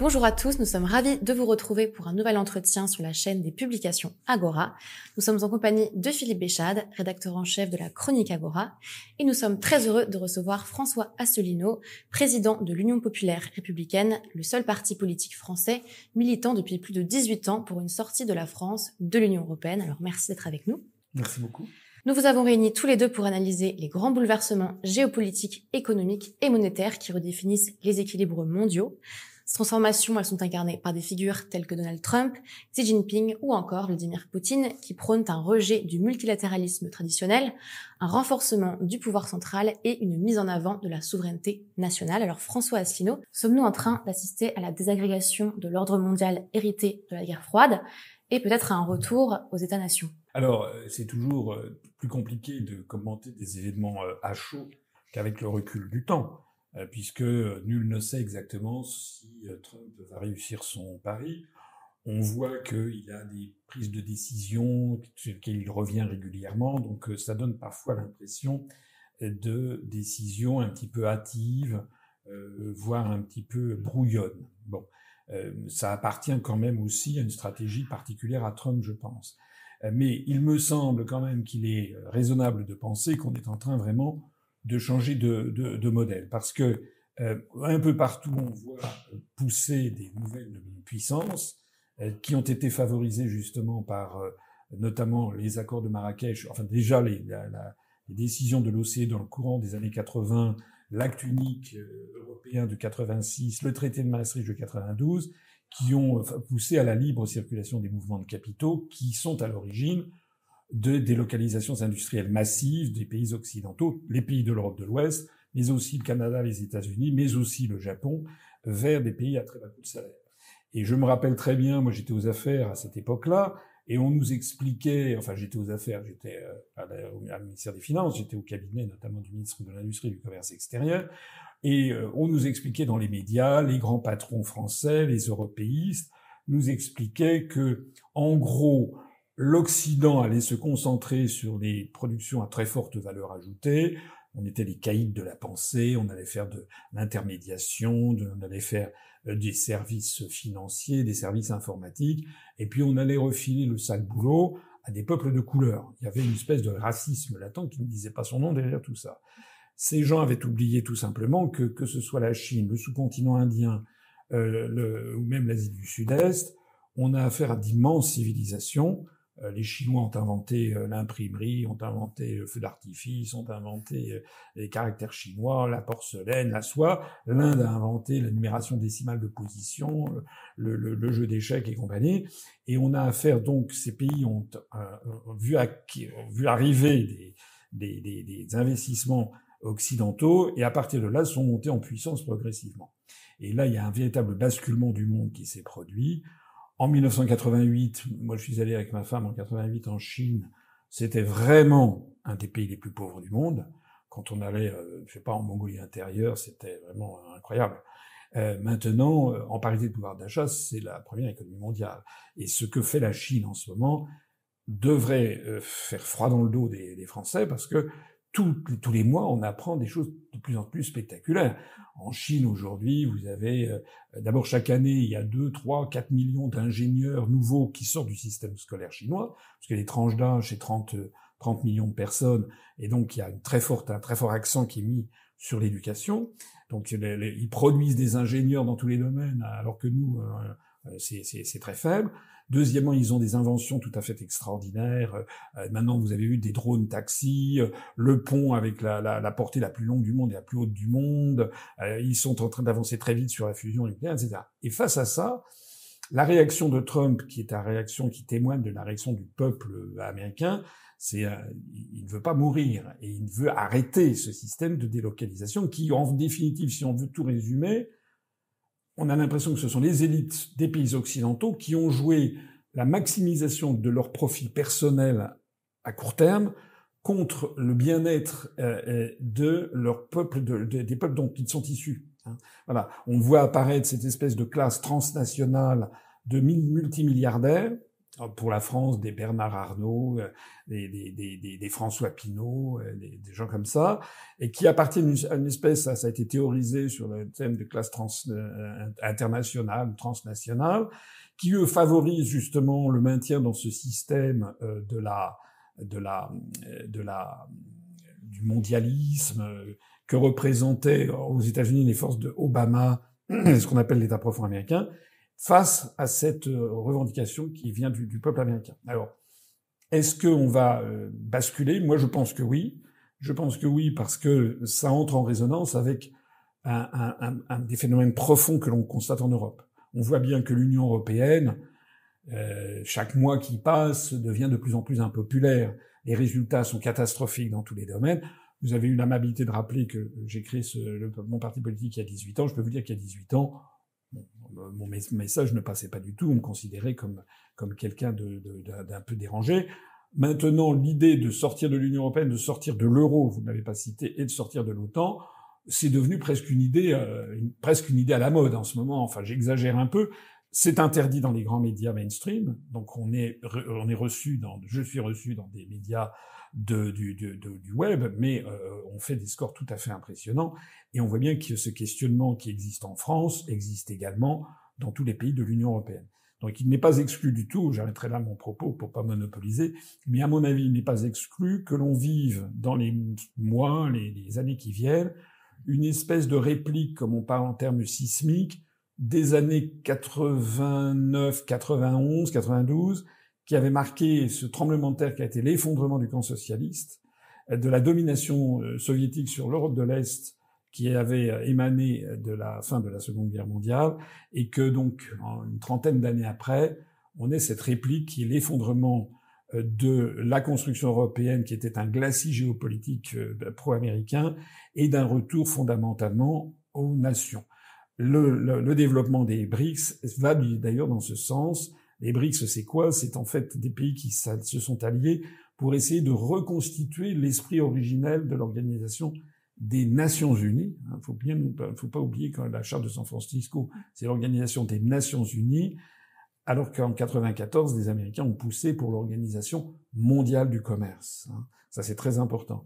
Bonjour à tous, nous sommes ravis de vous retrouver pour un nouvel entretien sur la chaîne des publications Agora. Nous sommes en compagnie de Philippe Béchade, rédacteur en chef de la chronique Agora, et nous sommes très heureux de recevoir François Asselineau, président de l'Union populaire républicaine, le seul parti politique français militant depuis plus de 18 ans pour une sortie de la France de l'Union européenne. Alors merci d'être avec nous. Merci beaucoup. Nous vous avons réunis tous les deux pour analyser les grands bouleversements géopolitiques, économiques et monétaires qui redéfinissent les équilibres mondiaux. Ces transformations, elles sont incarnées par des figures telles que Donald Trump, Xi Jinping ou encore Vladimir Poutine qui prônent un rejet du multilatéralisme traditionnel, un renforcement du pouvoir central et une mise en avant de la souveraineté nationale. Alors François Asselineau, sommes-nous en train d'assister à la désagrégation de l'ordre mondial hérité de la guerre froide et peut-être à un retour aux États-nations? Alors, c'est toujours plus compliqué de commenter des événements à chaud qu'avec le recul du temps. Puisque nul ne sait exactement si Trump va réussir son pari. On voit qu'il y a des prises de décision sur lesquelles il revient régulièrement, donc ça donne parfois l'impression de décisions un petit peu hâtives, voire un petit peu brouillonnes. Bon, ça appartient quand même aussi à une stratégie particulière à Trump, je pense. Mais il me semble quand même qu'il est raisonnable de penser qu'on est en train vraiment de changer de modèle, parce que un peu partout on voit pousser des nouvelles puissances qui ont été favorisées justement par notamment les accords de Marrakech, enfin déjà les décisions de l'OCDE dans le courant des années 80, l'acte unique européen de 86, le traité de Maastricht de 92, qui ont poussé à la libre circulation des mouvements de capitaux, qui sont à l'origine de délocalisations industrielles massives des pays occidentaux, les pays de l'Europe de l'Ouest, mais aussi le Canada, les États-Unis, mais aussi le Japon, vers des pays à très bas coût de salaire. Et je me rappelle très bien, moi j'étais aux affaires à cette époque-là, et on nous expliquait, enfin j'étais aux affaires, j'étais au ministère des Finances, j'étais au cabinet notamment du ministre de l'Industrie et du Commerce extérieur, et on nous expliquait dans les médias, les grands patrons français, les européistes, nous expliquaient que, en gros, l'Occident allait se concentrer sur les productions à très forte valeur ajoutée. On était les caïds de la pensée, on allait faire de l'intermédiation, on allait faire des services financiers, des services informatiques, et puis on allait refiler le sale boulot à des peuples de couleur. Il y avait une espèce de racisme latent qui ne disait pas son nom derrière tout ça. Ces gens avaient oublié tout simplement que ce soit la Chine, le sous-continent indien, ou même l'Asie du Sud-Est, on a affaire à d'immenses civilisations. Les Chinois ont inventé l'imprimerie, ont inventé le feu d'artifice, ont inventé les caractères chinois, la porcelaine, la soie. L'Inde a inventé la numération décimale de position, le jeu d'échecs et compagnie. Et on a affaire, donc, ces pays ont vu arriver des investissements occidentaux et à partir de là sont montés en puissance progressivement. Et là, il y a un véritable basculement du monde qui s'est produit. En 1988, moi je suis allé avec ma femme en 88 en Chine, c'était vraiment un des pays les plus pauvres du monde. Quand on allait, je sais pas, en Mongolie intérieure, c'était vraiment incroyable. Maintenant, en parité de pouvoir d'achat, c'est la première économie mondiale. Et ce que fait la Chine en ce moment devrait faire froid dans le dos des Français, parce que tous les mois, on apprend des choses de plus en plus spectaculaires. En Chine, aujourd'hui, vous avez... d'abord, chaque année, il y a 2, 3, 4 millions d'ingénieurs nouveaux qui sortent du système scolaire chinois, parce que les tranches d'âge, c'est 30 millions de personnes, et donc il y a un très fort accent qui est mis sur l'éducation. Donc, ils produisent des ingénieurs dans tous les domaines, alors que nous, c'est très faible. Deuxièmement, ils ont des inventions tout à fait extraordinaires. Maintenant, vous avez vu des drones taxis, le pont avec la portée la plus longue du monde et la plus haute du monde. Ils sont en train d'avancer très vite sur la fusion nucléaire, etc. Et face à ça, la réaction de Trump, qui est une réaction qui témoigne de la réaction du peuple américain, c'est il ne veut pas mourir et il veut arrêter ce système de délocalisation qui, en définitive, si on veut tout résumer, on a l'impression que ce sont les élites des pays occidentaux qui ont joué la maximisation de leurs profits personnels à court terme contre le bien-être de leur peuple, des peuples dont ils sont issus. Voilà, on voit apparaître cette espèce de classe transnationale de multimilliardaires pour la France, des Bernard Arnault, des François Pinault, des gens comme ça, et qui appartiennent à une espèce, ça a été théorisé sur le thème de classe internationale, transnationale, qui eux favorisent justement le maintien dans ce système du mondialisme que représentaient aux États-Unis les forces de Obama, ce qu'on appelle l'État profond américain, face à cette revendication qui vient du peuple américain. Alors, est-ce qu'on va basculer ? Moi, je pense que oui. Je pense que oui, parce que ça entre en résonance avec un des phénomènes profonds que l'on constate en Europe. On voit bien que l'Union européenne, chaque mois qui passe, devient de plus en plus impopulaire. Les résultats sont catastrophiques dans tous les domaines. Vous avez eu l'amabilité de rappeler que j'ai créé mon parti politique il y a 18 ans. Je peux vous dire qu'il y a 18 ans, mon message ne passait pas du tout. On me considérait comme quelqu'un d'un peu dérangé. Maintenant, l'idée de sortir de l'Union européenne, de sortir de l'euro, vous ne l'avez pas cité, et de sortir de l'OTAN, c'est devenu presque une idée à la mode en ce moment. Enfin, j'exagère un peu. C'est interdit dans les grands médias mainstream. Donc, je suis reçu dans des médias du web, mais on fait des scores tout à fait impressionnants. Et on voit bien que ce questionnement qui existe en France existe également dans tous les pays de l'Union européenne. Donc il n'est pas exclu du tout, j'arrêterai là mon propos pour pas monopoliser, mais à mon avis, il n'est pas exclu que l'on vive dans les mois, les années qui viennent, une espèce de réplique, comme on parle en termes sismiques, des années 89, 91, 92, qui avait marqué ce tremblement de terre qui a été l'effondrement du camp socialiste, de la domination soviétique sur l'Europe de l'Est, qui avait émané de la fin de la Seconde Guerre mondiale, et que donc, une trentaine d'années après, on ait cette réplique qui est l'effondrement de la construction européenne, qui était un glacis géopolitique pro-américain, et d'un retour fondamentalement aux nations. Le développement des BRICS va d'ailleurs dans ce sens. Les BRICS, c'est quoi ? C'est en fait des pays qui se sont alliés pour essayer de reconstituer l'esprit originel de l'organisation des Nations Unies. Faut pas oublier que la Charte de San Francisco, c'est l'organisation des Nations Unies, alors qu'en 94, les Américains ont poussé pour l'Organisation mondiale du commerce. Ça, c'est très important.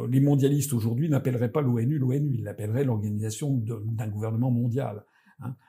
Les mondialistes aujourd'hui n'appelleraient pas l'ONU, ils l'appelleraient l'organisation d'un gouvernement mondial.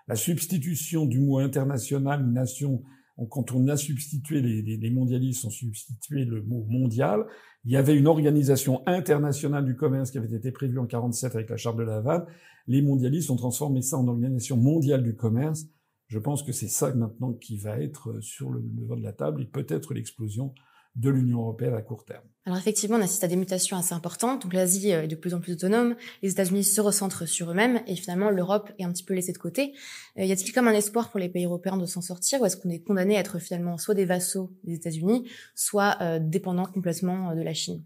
La substitution du mot international, nation, quand on a substitué, les mondialistes ont substitué le mot mondial, il y avait une organisation internationale du commerce qui avait été prévue en 47 avec la Charte de La Havane. Les mondialistes ont transformé ça en organisation mondiale du commerce. Je pense que c'est ça maintenant qui va être sur le devant de la table et peut-être l'explosion de l'Union européenne à court terme. Alors effectivement, on assiste à des mutations assez importantes. Donc l'Asie est de plus en plus autonome, les États-Unis se recentrent sur eux-mêmes et finalement l'Europe est un petit peu laissée de côté. Y a-t-il comme un espoir pour les pays européens de s'en sortir, ou est-ce qu'on est condamné à être finalement soit des vassaux des États-Unis, soit dépendants complètement de la Chine ?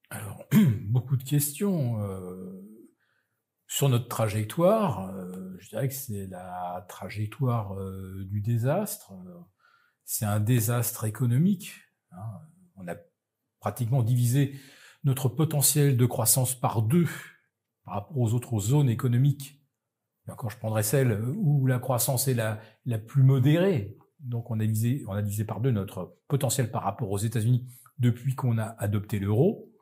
Alors, beaucoup de questions. Sur notre trajectoire, je dirais que c'est la trajectoire du désastre. C'est un désastre économique. On a pratiquement divisé notre potentiel de croissance par 2 par rapport aux autres zones économiques. Et encore, je prendrais celle où la croissance est la plus modérée. Donc, on a divisé par 2 notre potentiel par rapport aux États-Unis depuis qu'on a adopté l'euro.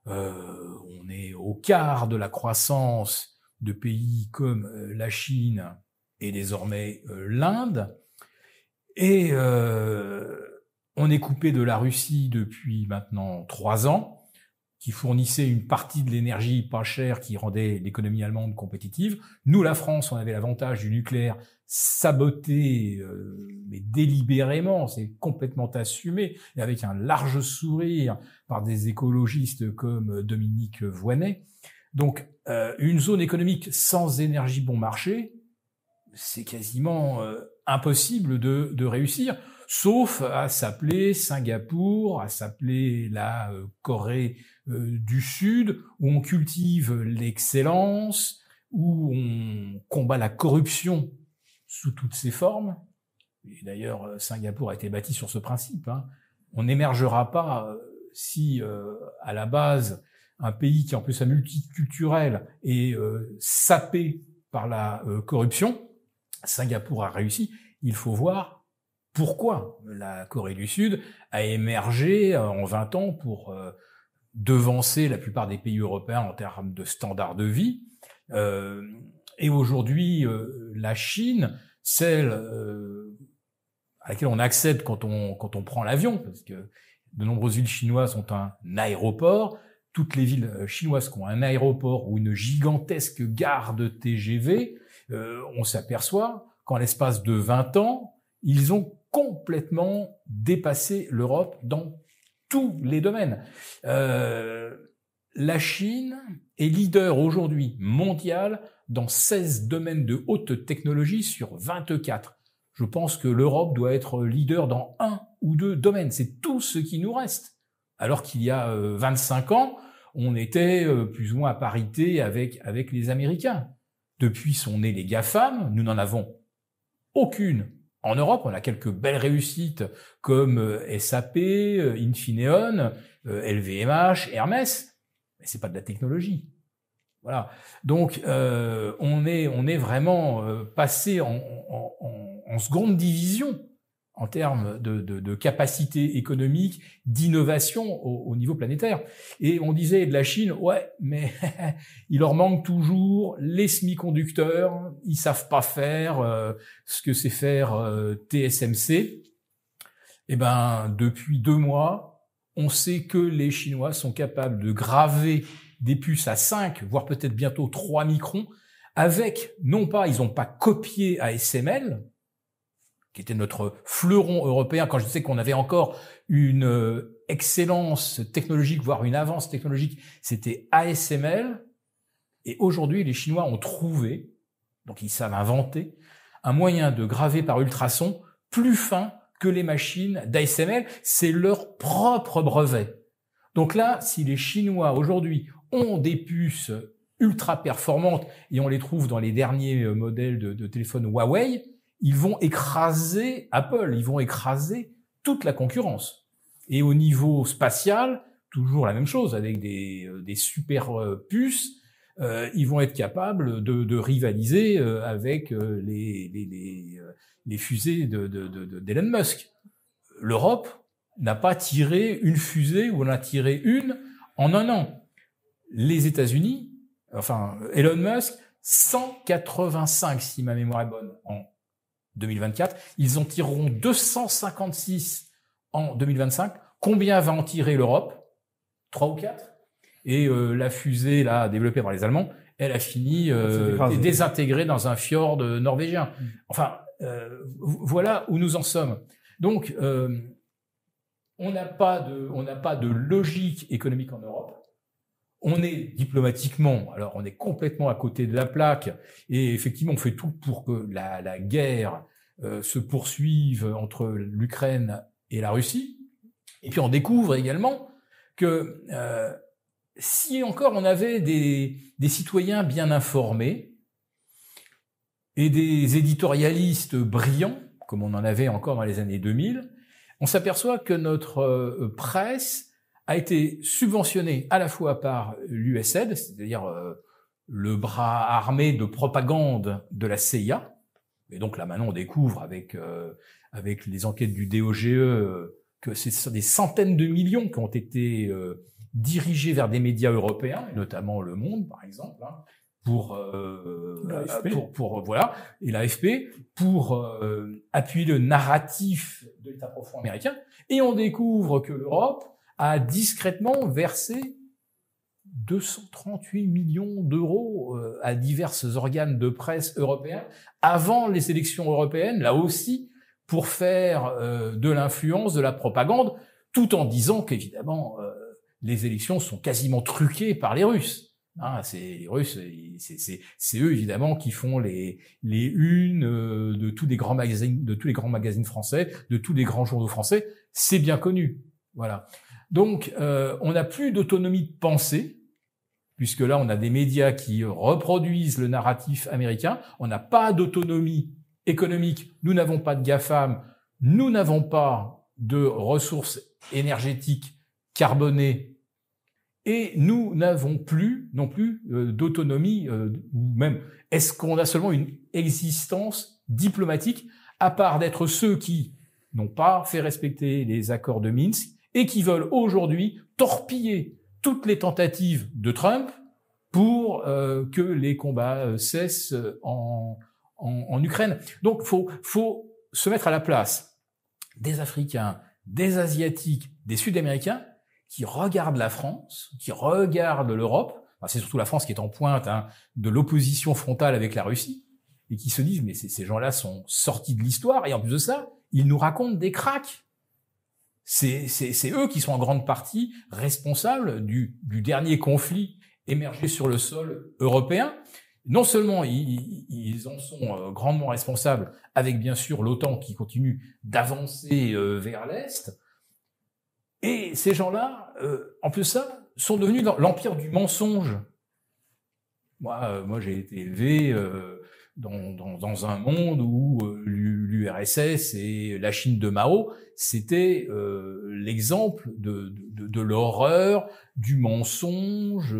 On est au quart de la croissance de pays comme la Chine et désormais l'Inde. Et on est coupé de la Russie depuis maintenant 3 ans, qui fournissait une partie de l'énergie pas chère qui rendait l'économie allemande compétitive. Nous, la France, on avait l'avantage du nucléaire saboté, mais délibérément, c'est complètement assumé, et avec un large sourire par des écologistes comme Dominique Voynet. Donc, une zone économique sans énergie bon marché, c'est quasiment impossible de réussir, sauf à s'appeler Singapour, à s'appeler la Corée du Sud, où on cultive l'excellence, où on combat la corruption sous toutes ses formes. Et d'ailleurs, Singapour a été bâti sur ce principe. On n'émergera pas si, à la base, un pays qui en plus est multiculturel est sapé par la corruption. Singapour a réussi. Il faut voir pourquoi la Corée du Sud a émergé en 20 ans pour devancer la plupart des pays européens en termes de standards de vie. Et aujourd'hui, la Chine, celle à laquelle on accède quand on prend l'avion, parce que de nombreuses villes chinoises ont un aéroport. Toutes les villes chinoises qui ont un aéroport ou une gigantesque gare de TGV, on s'aperçoit qu'en l'espace de 20 ans, ils ont complètement dépassé l'Europe dans tous les domaines. La Chine est leader aujourd'hui mondial dans 16 domaines de haute technologie sur 24. Je pense que l'Europe doit être leader dans 1 ou 2 domaines. C'est tout ce qui nous reste. Alors qu'il y a 25 ans, on était plus ou moins à parité avec les Américains. Depuis sont nés les GAFAM, nous n'en avons aucune. En Europe, on a quelques belles réussites comme SAP, Infineon, LVMH, Hermès, mais c'est pas de la technologie. Voilà. Donc on est vraiment passé en seconde division en termes de capacité économique, d'innovation au niveau planétaire. Et on disait de la Chine, ouais, mais il leur manque toujours les semi-conducteurs, ils savent pas faire ce que c'est faire TSMC. Eh ben, depuis 2 mois, on sait que les Chinois sont capables de graver des puces à 5, voire peut-être bientôt 3 microns, avec, non pas, ils n'ont pas copié ASML, qui était notre fleuron européen, quand je disais qu'on avait encore une excellence technologique, voire une avance technologique, c'était ASML. Et aujourd'hui, les Chinois ont trouvé, donc ils savent inventer, un moyen de graver par ultrason plus fin que les machines d'ASML. C'est leur propre brevet. Donc là, si les Chinois aujourd'hui ont des puces ultra performantes, et on les trouve dans les derniers modèles de téléphones Huawei, ils vont écraser Apple, ils vont écraser toute la concurrence. Et au niveau spatial, toujours la même chose, avec des super puces, ils vont être capables de rivaliser avec les fusées d'Elon Musk. L'Europe n'a pas tiré une fusée, ou on a tiré une en 1 an. Les États-Unis, enfin Elon Musk, 185, si ma mémoire est bonne, en 2024. Ils en tireront 256 en 2025. Combien va en tirer l'Europe? 3 ou 4? Et la fusée là développée par les Allemands, elle a fini désintégrée dans un fjord norvégien. Enfin, voilà où nous en sommes. Donc, on n'a pas de logique économique en Europe. On est diplomatiquement, alors on est complètement à côté de la plaque, et effectivement on fait tout pour que la guerre se poursuive entre l'Ukraine et la Russie. Et puis on découvre également que si encore on avait des citoyens bien informés et des éditorialistes brillants, comme on en avait encore dans les années 2000, on s'aperçoit que notre presse a été subventionné à la fois par l'USAID, c'est-à-dire le bras armé de propagande de la CIA. Et donc là maintenant on découvre avec les enquêtes du DOGE que c'est des centaines de millions qui ont été dirigés vers des médias européens, notamment Le Monde par exemple, hein, pour voilà, et l'AFP pour appuyer le narratif de l'État profond américain. Et on découvre que l'Europe a discrètement versé 238 millions d'euros à divers organes de presse européens avant les élections européennes, là aussi, pour faire de l'influence, de la propagande, tout en disant qu'évidemment, les élections sont quasiment truquées par les Russes. Hein, les Russes, c'est eux évidemment qui font les unes de tous les grands magazines français, de tous les grands journaux français. C'est bien connu. Voilà. Donc, on n'a plus d'autonomie de pensée, puisque là, on a des médias qui reproduisent le narratif américain. On n'a pas d'autonomie économique. Nous n'avons pas de GAFAM. Nous n'avons pas de ressources énergétiques carbonées. Et nous n'avons plus non plus d'autonomie, ou même, est-ce qu'on a seulement une existence diplomatique, à part d'être ceux qui n'ont pas fait respecter les accords de Minsk et qui veulent aujourd'hui torpiller toutes les tentatives de Trump pour que les combats cessent en Ukraine. Donc, faut se mettre à la place des Africains, des Asiatiques, des Sud-Américains qui regardent la France, qui regardent l'Europe. Enfin, c'est surtout la France qui est en pointe de l'opposition frontale avec la Russie et qui se disent mais ces gens-là sont sortis de l'histoire et en plus de ça, ils nous racontent des cracks. C'est eux qui sont en grande partie responsables du dernier conflit émergé sur le sol européen. Non seulement ils en sont grandement responsables, avec bien sûr l'OTAN qui continue d'avancer vers l'Est, et ces gens-là, en plus de ça, sont devenus dans l'empire du mensonge. Moi j'ai été élevé dans un monde où l'URSS et la Chine de Mao, c'était l'exemple de l'horreur, du mensonge,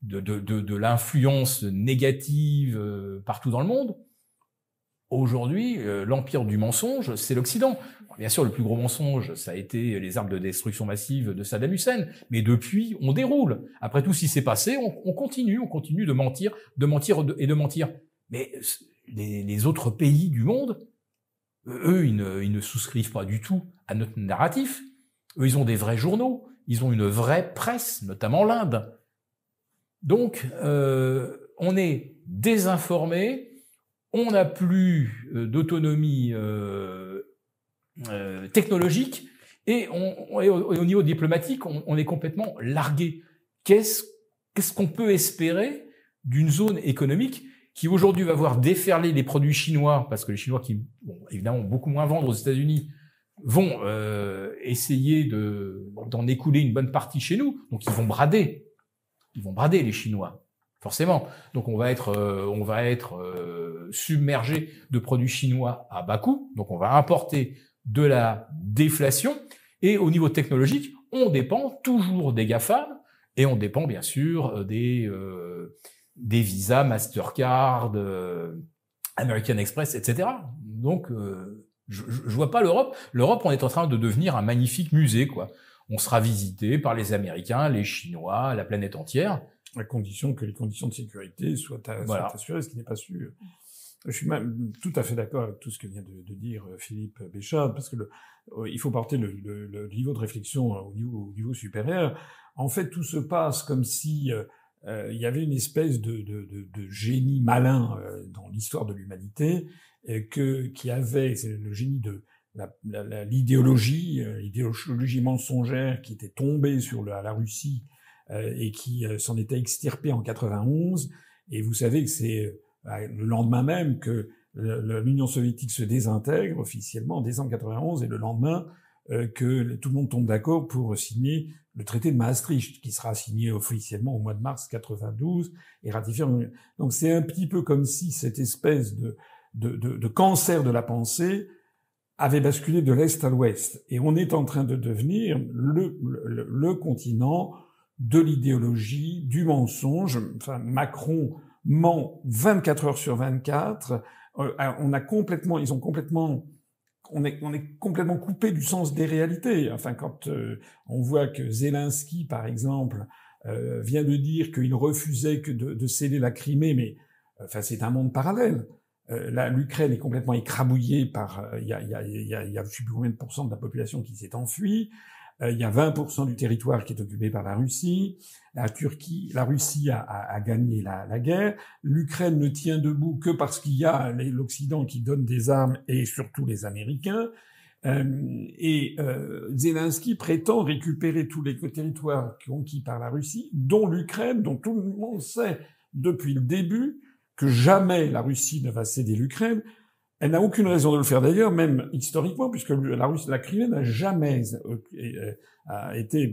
de l'influence négative partout dans le monde. Aujourd'hui, l'empire du mensonge, c'est l'Occident. Bien sûr, le plus gros mensonge, ça a été les armes de destruction massive de Saddam Hussein. Mais depuis, on déroule. Après tout ce qui s'est passé, on continue de mentir et de mentir. Mais les autres pays du monde, eux, ils ne souscrivent pas du tout à notre narratif. Eux, ils ont des vrais journaux. Ils ont une vraie presse, notamment l'Inde. Donc, on est désinformé. On n'a plus d'autonomie technologique et au niveau diplomatique, on est complètement largué. Qu'est-ce qu'on peut espérer d'une zone économique qui aujourd'hui va voir déferler les produits chinois, parce que les Chinois qui, évidemment, beaucoup moins vendre aux États-Unis, vont essayer d'en écouler une bonne partie chez nous. Donc ils vont brader les Chinois. Forcément. Donc on va être submergé de produits chinois à bas coût. Donc on va importer de la déflation. Et au niveau technologique, on dépend toujours des GAFAM et on dépend bien sûr des visas Mastercard, American Express, etc. Donc je vois pas l'Europe. L'Europe, on est en train de devenir un magnifique musée, quoi. On sera visité par les Américains, les Chinois, la planète entière. À condition que les conditions de sécurité soient assurées, ce qui n'est pas sûr. Je suis même tout à fait d'accord avec tout ce que vient de dire Philippe Béchard, parce que il faut porter le niveau de réflexion au niveau supérieur. En fait, tout se passe comme si il y avait une espèce de génie malin dans l'histoire de l'humanité, qui avait, c'est le génie de l'idéologie mensongère qui était tombée sur la Russie et qui s'en était extirpée en 91. Et vous savez que c'est le lendemain même que l'Union soviétique se désintègre officiellement en décembre 91, et le lendemain que tout le monde tombe d'accord pour signer le traité de Maastricht, qui sera signé officiellement au mois de mars 92 et ratifié. Donc c'est un petit peu comme si cette espèce de cancer de la pensée avait basculé de l'Est à l'Ouest. Et on est en train de devenir le continent de l'idéologie, du mensonge. Enfin, Macron ment 24 heures sur 24. On est complètement coupé du sens des réalités. Enfin, quand on voit que Zelensky, par exemple, vient de dire qu'il refusait de céder la Crimée, mais enfin, c'est un monde parallèle. L'Ukraine est complètement écrabouillée par, il y a je sais plus combien de pourcents de la population qui s'est enfuie. Il y a 20% du territoire qui est occupé par la Russie. La Russie a gagné la guerre. L'Ukraine ne tient debout que parce qu'il y a l'Occident qui donne des armes, et surtout les Américains. Zelensky prétend récupérer tous les territoires conquis par la Russie, dont l'Ukraine, dont tout le monde sait depuis le début que jamais la Russie ne va céder l'Ukraine. Elle n'a aucune raison de le faire d'ailleurs, même historiquement, puisque la Crimée n'a jamais été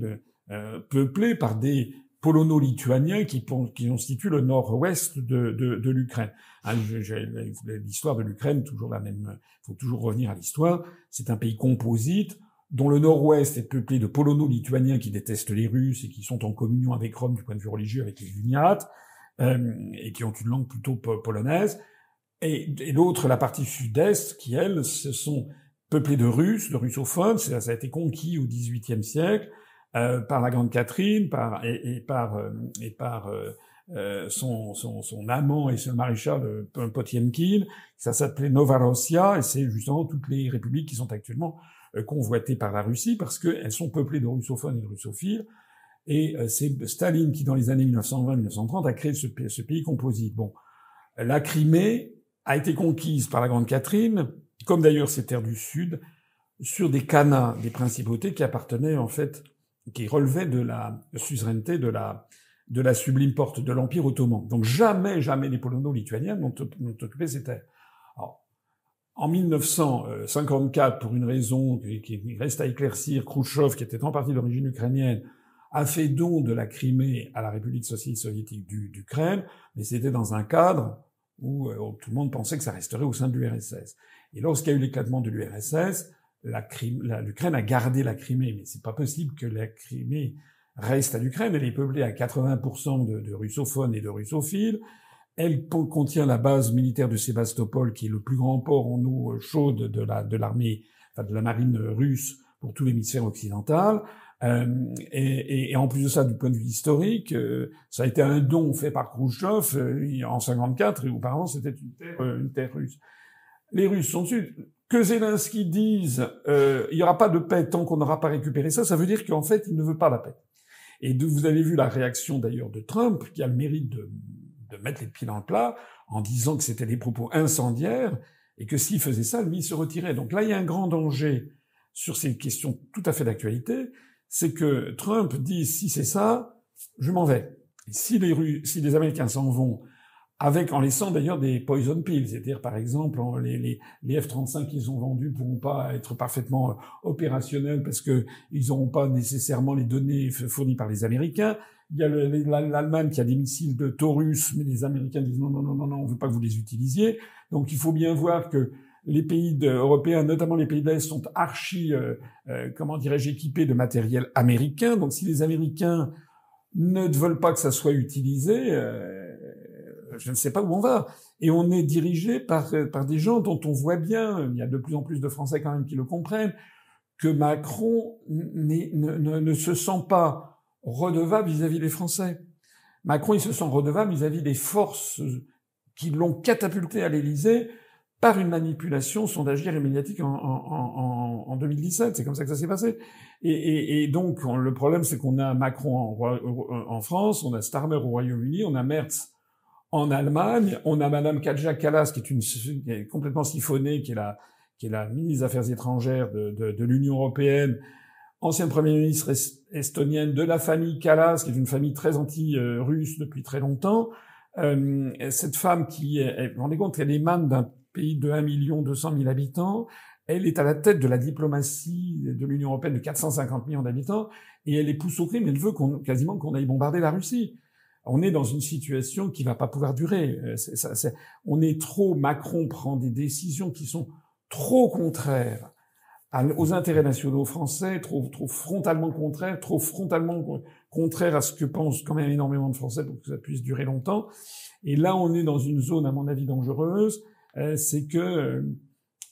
peuplée par des polono-lituaniens qui constituent le nord-ouest de l'Ukraine. L'histoire de l'Ukraine, toujours la même. Il faut toujours revenir à l'histoire. C'est un pays composite dont le nord-ouest est peuplé de polono-lituaniens qui détestent les Russes et qui sont en communion avec Rome du point de vue religieux, avec les uniates, et qui ont une langue plutôt polonaise. Et l'autre, la partie sud-est, qui, elle, ce sont peuplée de Russes, de russophones. Ça a été conquis au XVIIIe siècle par la Grande Catherine, par son amant et son maréchal Potiomkin. Ça s'appelait Novorossia, et c'est justement toutes les républiques qui sont actuellement convoitées par la Russie parce qu'elles sont peuplées de russophones et de russophiles. Et c'est Staline qui, dans les années 1920-1930, a créé ce pays composite. Bon, la Crimée a été conquise par la Grande Catherine, comme d'ailleurs ces terres du Sud, sur des khanats, des principautés qui appartenaient en fait, qui relevaient de la suzeraineté de la sublime porte de l'Empire ottoman. Donc jamais les Polono-Lituaniens n'ont occupé ces terres. Alors, en 1954, pour une raison qui reste à éclaircir, Khrouchtchev, qui était en partie d'origine ukrainienne, a fait don de la Crimée à la République socialiste soviétique d'Ukraine, mais c'était dans un cadre où tout le monde pensait que ça resterait au sein de l'URSS. Et lorsqu'il y a eu l'éclatement de l'URSS, l'Ukraine a gardé la Crimée, mais c'est pas possible que la Crimée reste à l'Ukraine. Elle est peuplée à 80% de russophones et de russophiles. Elle contient la base militaire de Sébastopol, qui est le plus grand port en eau chaude de l'armée, enfin de la marine russe pour tout l'hémisphère occidental. Et en plus de ça, du point de vue historique, ça a été un don fait par Khrouchtchev en 54, et auparavant c'était une terre russe. Les Russes sont dessus. Que Zelensky dise il y aura pas de paix tant qu'on n'aura pas récupéré ça, ça veut dire qu'en fait il ne veut pas la paix. Et vous avez vu la réaction d'ailleurs de Trump, qui a le mérite de mettre les pieds dans le plat en disant que c'était des propos incendiaires et que s'il faisait ça, lui il se retirait. Donc là il y a un grand danger sur ces questions tout à fait d'actualité. C'est que Trump dit si c'est ça, je m'en vais. Et si les Américains s'en vont en laissant d'ailleurs des poison pills, c'est-à-dire par exemple les F-35 qu'ils ont vendus pourront pas être parfaitement opérationnels parce que ils n'auront pas nécessairement les données fournies par les Américains. Il y a l'Allemagne qui a des missiles de Taurus, mais les Américains disent non, on veut pas que vous les utilisiez. Donc il faut bien voir que les pays européens, notamment les pays de l'Est, sont équipés de matériel américain. Donc si les Américains ne veulent pas que ça soit utilisé, je ne sais pas où on va. Et on est dirigé par des gens dont on voit bien, il y a de plus en plus de Français quand même qui le comprennent, que Macron ne se sent pas redevable vis-à-vis des Français. Macron, il se sent redevable vis-à-vis des forces qui l'ont catapulté à l'Élysée par une manipulation sondagière et médiatique en 2017. C'est comme ça que ça s'est passé. Et donc, le problème, c'est qu'on a Macron en France, on a Starmer au Royaume-Uni, on a Merz en Allemagne, on a Madame Kaja Kallas, qui est complètement siphonnée, qui est la ministre des Affaires étrangères de l'Union européenne, ancienne première ministre estonienne de la famille Kallas, qui est une famille très anti-russe depuis très longtemps. Cette femme vous vous rendez compte, elle émane d'un pays de 1 200 000 habitants. Elle est à la tête de la diplomatie de l'Union européenne de 450 millions d'habitants, et elle est pousse au crime. Elle veut quasiment qu'on aille bombarder la Russie. On est dans une situation qui va pas pouvoir durer. Macron prend des décisions qui sont trop contraires aux intérêts nationaux français, trop frontalement contraires à ce que pensent quand même énormément de Français pour que ça puisse durer longtemps. Et là, on est dans une zone, à mon avis, dangereuse. C'est que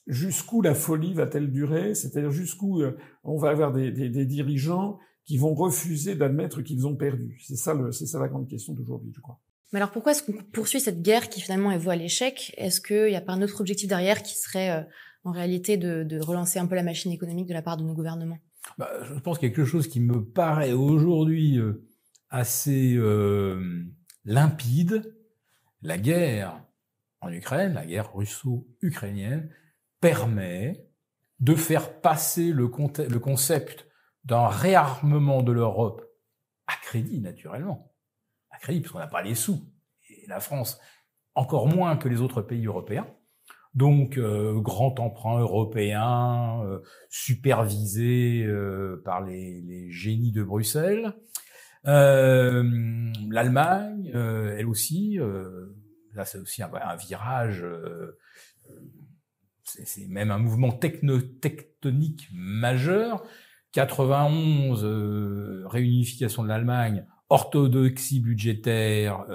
jusqu'où la folie va-t-elle durer? C'est-à-dire jusqu'où on va avoir des dirigeants qui vont refuser d'admettre qu'ils ont perdu. C'est ça la grande question d'aujourd'hui, je crois. Mais alors pourquoi est-ce qu'on poursuit cette guerre qui finalement est vouée à l'échec? Est-ce qu'il n'y a pas un autre objectif derrière qui serait en réalité de relancer un peu la machine économique de la part de nos gouvernements? Je pense quelque chose qui me paraît aujourd'hui assez limpide. La guerre en Ukraine, la guerre russo-ukrainienne, permet de faire passer le concept d'un réarmement de l'Europe à crédit, naturellement. À crédit, parce qu'on n'a pas les sous. Et la France, encore moins que les autres pays européens. Donc, grand emprunt européen, supervisé par les génies de Bruxelles. L'Allemagne, elle aussi, là c'est aussi un virage, c'est même un mouvement tectonique majeur. 91, réunification de l'Allemagne, orthodoxie budgétaire,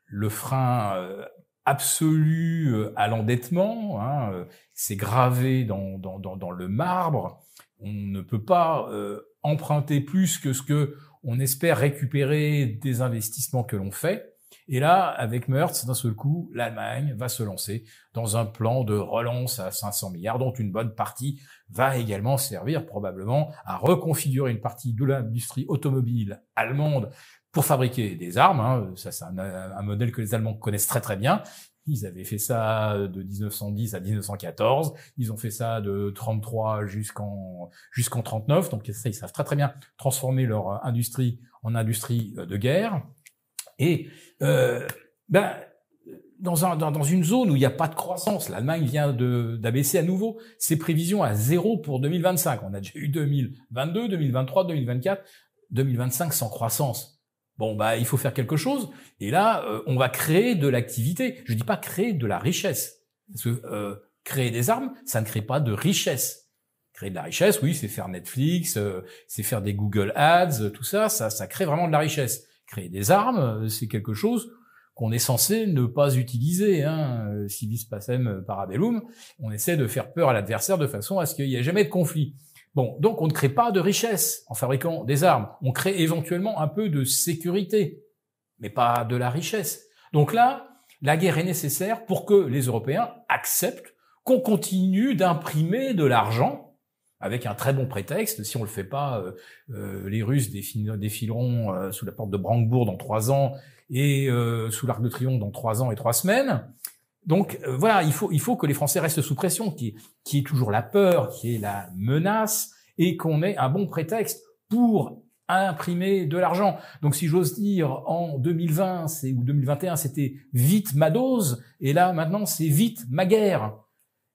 le frein absolue à l'endettement, hein, c'est gravé dans le marbre. On ne peut pas emprunter plus que ce que on espère récupérer des investissements que l'on fait. Et là, avec Merz, d'un seul coup, l'Allemagne va se lancer dans un plan de relance à 500 milliards, dont une bonne partie va également servir probablement à reconfigurer une partie de l'industrie automobile allemande pour fabriquer des armes. Hein. Ça, c'est un modèle que les Allemands connaissent très très bien. Ils avaient fait ça de 1910 à 1914. Ils ont fait ça de 33 jusqu'en 39. Donc ça, ils savent très très bien transformer leur industrie en industrie de guerre. Et dans une zone où il n'y a pas de croissance, l'Allemagne vient d'abaisser à nouveau ses prévisions à 0 pour 2025. On a déjà eu 2022, 2023, 2024, 2025 sans croissance. Bon, il faut faire quelque chose. Et là, on va créer de l'activité. Je dis pas créer de la richesse. Parce que créer des armes, ça ne crée pas de richesse. Créer de la richesse, oui, c'est faire Netflix, c'est faire des Google Ads, tout ça, ça crée vraiment de la richesse. Créer des armes, c'est quelque chose qu'on est censé ne pas utiliser. Hein. Si vis pacem parabellum, on essaie de faire peur à l'adversaire de façon à ce qu'il n'y ait jamais de conflit. Bon, donc on ne crée pas de richesse en fabriquant des armes. On crée éventuellement un peu de sécurité, mais pas de la richesse. Donc là, la guerre est nécessaire pour que les Européens acceptent qu'on continue d'imprimer de l'argent avec un très bon prétexte. Si on le fait pas, les Russes défileront sous la porte de Brandebourg dans 3 ans et sous l'Arc de Triomphe dans 3 ans et 3 semaines. Donc voilà, il faut que les Français restent sous pression, qui est toujours la peur, qui est la menace, et qu'on ait un bon prétexte pour imprimer de l'argent. Donc si j'ose dire, en 2020 ou 2021, c'était vite ma dose, et là maintenant c'est vite ma guerre.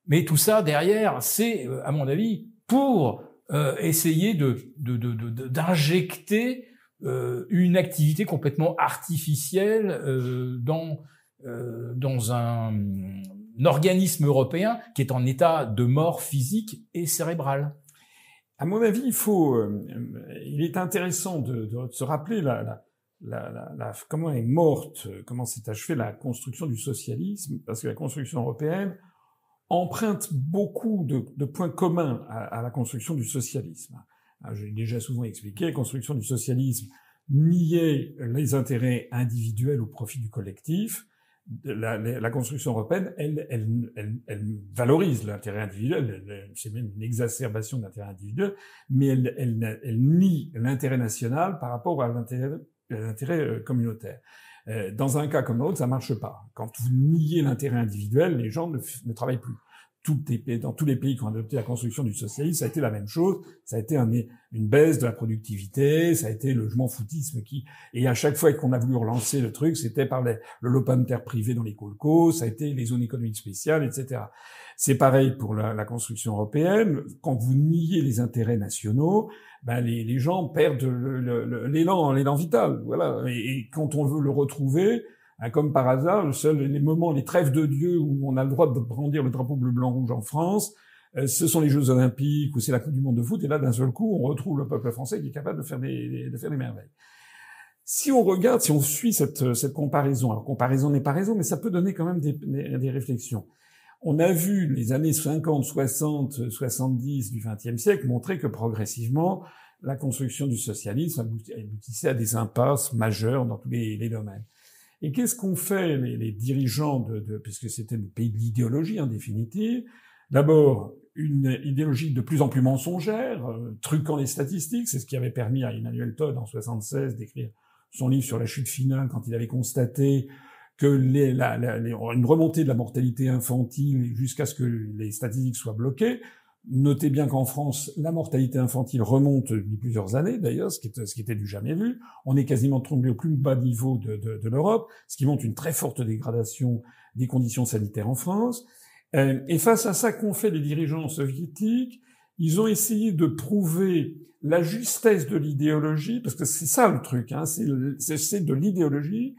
Mais tout ça derrière, c'est à mon avis pour essayer d'injecter une activité complètement artificielle dans un organisme européen qui est en état de mort physique et cérébrale. À mon avis, il est intéressant de se rappeler comment est morte, comment s'est achevée la construction du socialisme, parce que la construction européenne emprunte beaucoup de points communs à la construction du socialisme. J'ai déjà souvent expliqué, la construction du socialisme niait les intérêts individuels au profit du collectif. La construction européenne, elle valorise l'intérêt individuel, c'est même une exacerbation de l'intérêt individuel, mais elle nie l'intérêt national par rapport à l'intérêt communautaire. Dans un cas comme l'autre, ça marche pas. Quand vous niez l'intérêt individuel, les gens ne travaillent plus. Dans tous les pays qui ont adopté la construction du socialisme, ça a été la même chose. Ça a été une baisse de la productivité, ça a été le je m'en foutisme et à chaque fois qu'on a voulu relancer le truc, c'était par le lopin de terre privé dans les colcos, ça a été les zones économiques spéciales, etc. C'est pareil pour la construction européenne. Quand vous niez les intérêts nationaux, les gens perdent l'élan vital. Voilà. Et quand on veut le retrouver, comme par hasard, les trêves de Dieu où on a le droit de brandir le drapeau bleu, blanc, rouge en France, ce sont les Jeux Olympiques ou c'est la Coupe du Monde de foot. Et là, d'un seul coup, on retrouve le peuple français qui est capable de faire des merveilles. Si on suit cette comparaison, alors comparaison n'est pas raison, mais ça peut donner quand même des réflexions. On a vu les années 50, 60, 70 du XXe siècle montrer que progressivement, la construction du socialisme aboutissait à des impasses majeures dans tous les domaines. Et qu'est-ce qu'ont fait les dirigeants puisque c'était le pays de l'idéologie en définitive? D'abord, une idéologie de plus en plus mensongère, truquant les statistiques. C'est ce qui avait permis à Emmanuel Todd en 76 d'écrire son livre sur la chute finale quand il avait constaté que une remontée de la mortalité infantile jusqu'à ce que les statistiques soient bloquées. Notez bien qu'en France, la mortalité infantile remonte depuis plusieurs années, d'ailleurs, ce qui était du jamais vu. On est quasiment tombé au plus bas niveau de l'Europe, ce qui montre une très forte dégradation des conditions sanitaires en France. Et face à ça qu'ont fait les dirigeants soviétiques, ils ont essayé de prouver la justesse de l'idéologie, parce que c'est ça le truc, hein, c'est de l'idéologie,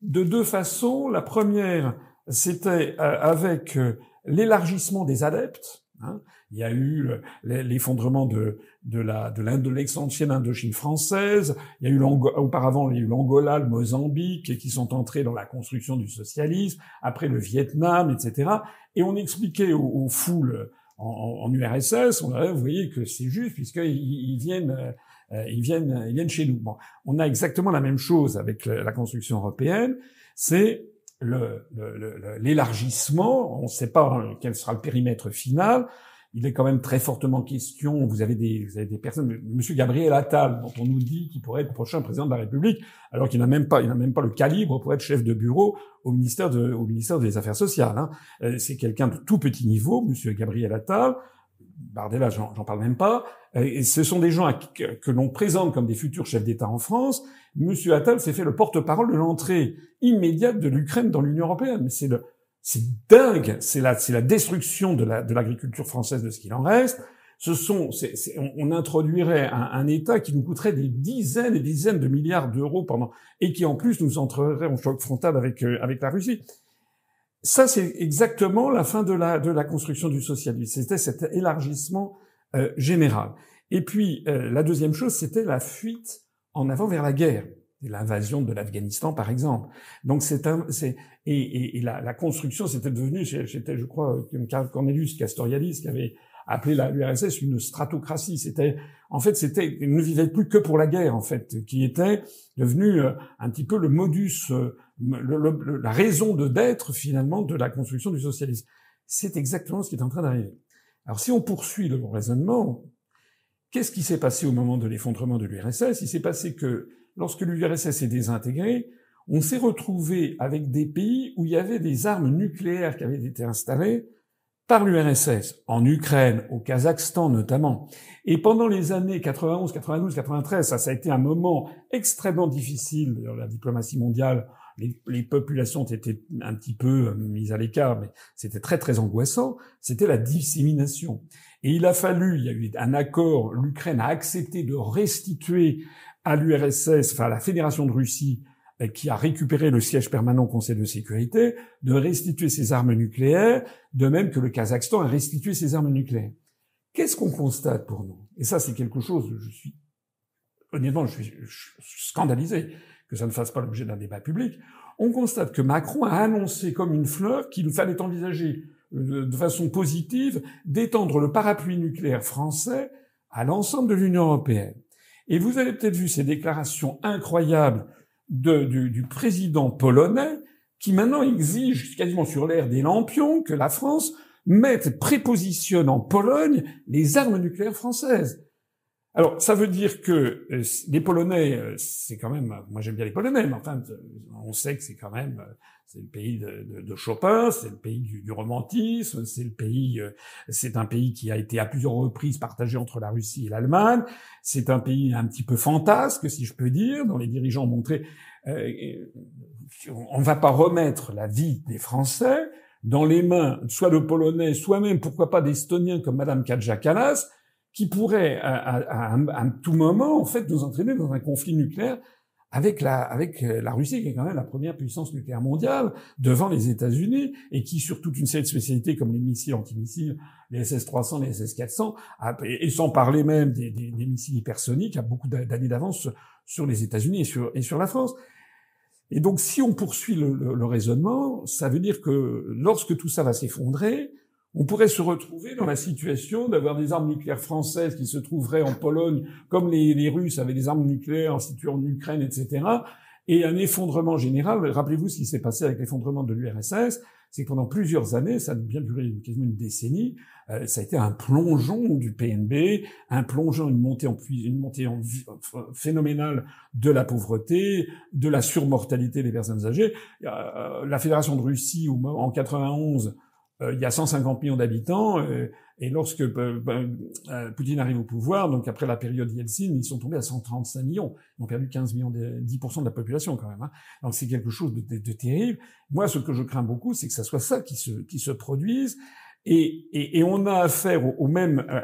de 2 façons. La première, c'était avec l'élargissement des adeptes. Hein. Il y a eu l'effondrement de l'ex-ancienne Indochine française. Il y a eu auparavant, il y a eu l'Angola, le Mozambique, qui sont entrés dans la construction du socialisme. Après le Vietnam, etc. Et on expliquait aux foules en URSS, vous voyez que c'est juste puisqu'ils viennent chez nous. Bon, on a exactement la même chose avec la construction européenne. C'est l'élargissement. On ne sait pas quel sera le périmètre final. Il est quand même très fortement question. Vous avez des personnes, Monsieur Gabriel Attal, dont on nous dit qu'il pourrait être le prochain président de la République, alors qu'il n'a même pas le calibre pour être chef de bureau au ministère des Affaires sociales. Hein. C'est quelqu'un de tout petit niveau, Monsieur Gabriel Attal. Bardella, j'en parle même pas. Et ce sont des gens que l'on présente comme des futurs chefs d'État en France. Monsieur Attal s'est fait le porte-parole de l'entrée immédiate de l'Ukraine dans l'Union européenne. Mais c'est dingue. C'est la destruction de l'agriculture française, de ce qu'il en reste. On introduirait un État qui nous coûterait des dizaines et dizaines de milliards d'euros et qui en plus nous entrerait en choc frontal avec la Russie. Ça, c'est exactement la fin de la construction du socialisme. C'était cet élargissement général. Et puis la deuxième chose, c'était la fuite en avant vers la guerre, l'invasion de l'Afghanistan, par exemple. Donc la construction, c'était devenu, c'était, je crois, Cornelius Castoriadis qui avait appelé l'URSS une stratocratie. Ne vivait plus que pour la guerre, en fait, qui était devenu un petit peu le modus, la raison d'être, finalement, de la construction du socialisme. C'est exactement ce qui est en train d'arriver. Alors, si on poursuit le raisonnement, qu'est-ce qui s'est passé au moment de l'effondrement de l'URSS? Il s'est passé que, lorsque l'URSS est désintégrée, on s'est retrouvé avec des pays où il y avait des armes nucléaires qui avaient été installées par l'URSS, en Ukraine, au Kazakhstan notamment. Et pendant les années 91, 92, 93, ça a été un moment extrêmement difficile dans la diplomatie mondiale. Les populations ont été un petit peu mises à l'écart, mais c'était très très angoissant. C'était la dissémination. Et il y a eu un accord, l'Ukraine a accepté de restituer à l'URSS, enfin à la Fédération de Russie, qui a récupéré le siège permanent au Conseil de sécurité, de restituer ses armes nucléaires, de même que le Kazakhstan a restitué ses armes nucléaires. Qu'est-ce qu'on constate pour nous? Et ça, c'est quelque chose, honnêtement, je suis scandalisé que ça ne fasse pas l'objet d'un débat public. On constate que Macron a annoncé comme une fleur qu'il fallait envisager de façon positive d'étendre le parapluie nucléaire français à l'ensemble de l'Union européenne. Et vous avez peut-être vu ces déclarations incroyables du président polonais, qui maintenant exige, quasiment sur l'air des lampions, que la France prépositionne en Pologne les armes nucléaires françaises. Alors, ça veut dire que les Polonais, c'est quand même, moi j'aime bien les Polonais, mais enfin, on sait que c'est quand même, c'est le pays de Chopin, c'est le pays du romantisme, c'est un pays qui a été à plusieurs reprises partagé entre la Russie et l'Allemagne, c'est un pays un petit peu fantasque, si je peux dire, dont les dirigeants ont montré, on ne va pas remettre la vie des Français dans les mains soit de Polonais, soit même, pourquoi pas, d'Estoniens comme Madame Kaja Kallas, qui pourrait à tout moment, en fait, nous entraîner dans un conflit nucléaire avec la Russie, qui est quand même la première puissance nucléaire mondiale, devant les États-Unis, et qui, sur toute une série de spécialités comme les missiles antimissiles, les SS-300, les SS-400, et sans parler même des missiles hypersoniques, a beaucoup d'années d'avance sur les États-Unis et sur la France. Et donc, si on poursuit le raisonnement, ça veut dire que lorsque tout ça va s'effondrer, on pourrait se retrouver dans la situation d'avoir des armes nucléaires françaises qui se trouveraient en Pologne, comme les Russes avaient des armes nucléaires situées en Ukraine, etc., et un effondrement général. Rappelez-vous ce qui s'est passé avec l'effondrement de l'URSS, c'est que pendant plusieurs années, ça a bien duré quasiment une décennie, ça a été un plongeon du PNB, un plongeon, une montée phénoménale de la pauvreté, de la surmortalité des personnes âgées. La Fédération de Russie, en 91, il y a 150 millions d'habitants, et lorsque Poutine arrive au pouvoir, donc après la période Yeltsin, ils sont tombés à 135 millions. Ils ont perdu 15 millions, 10% de la population quand même. Hein. Donc c'est quelque chose de terrible. Moi, ce que je crains beaucoup, c'est que ça soit ça qui se produise, et on a affaire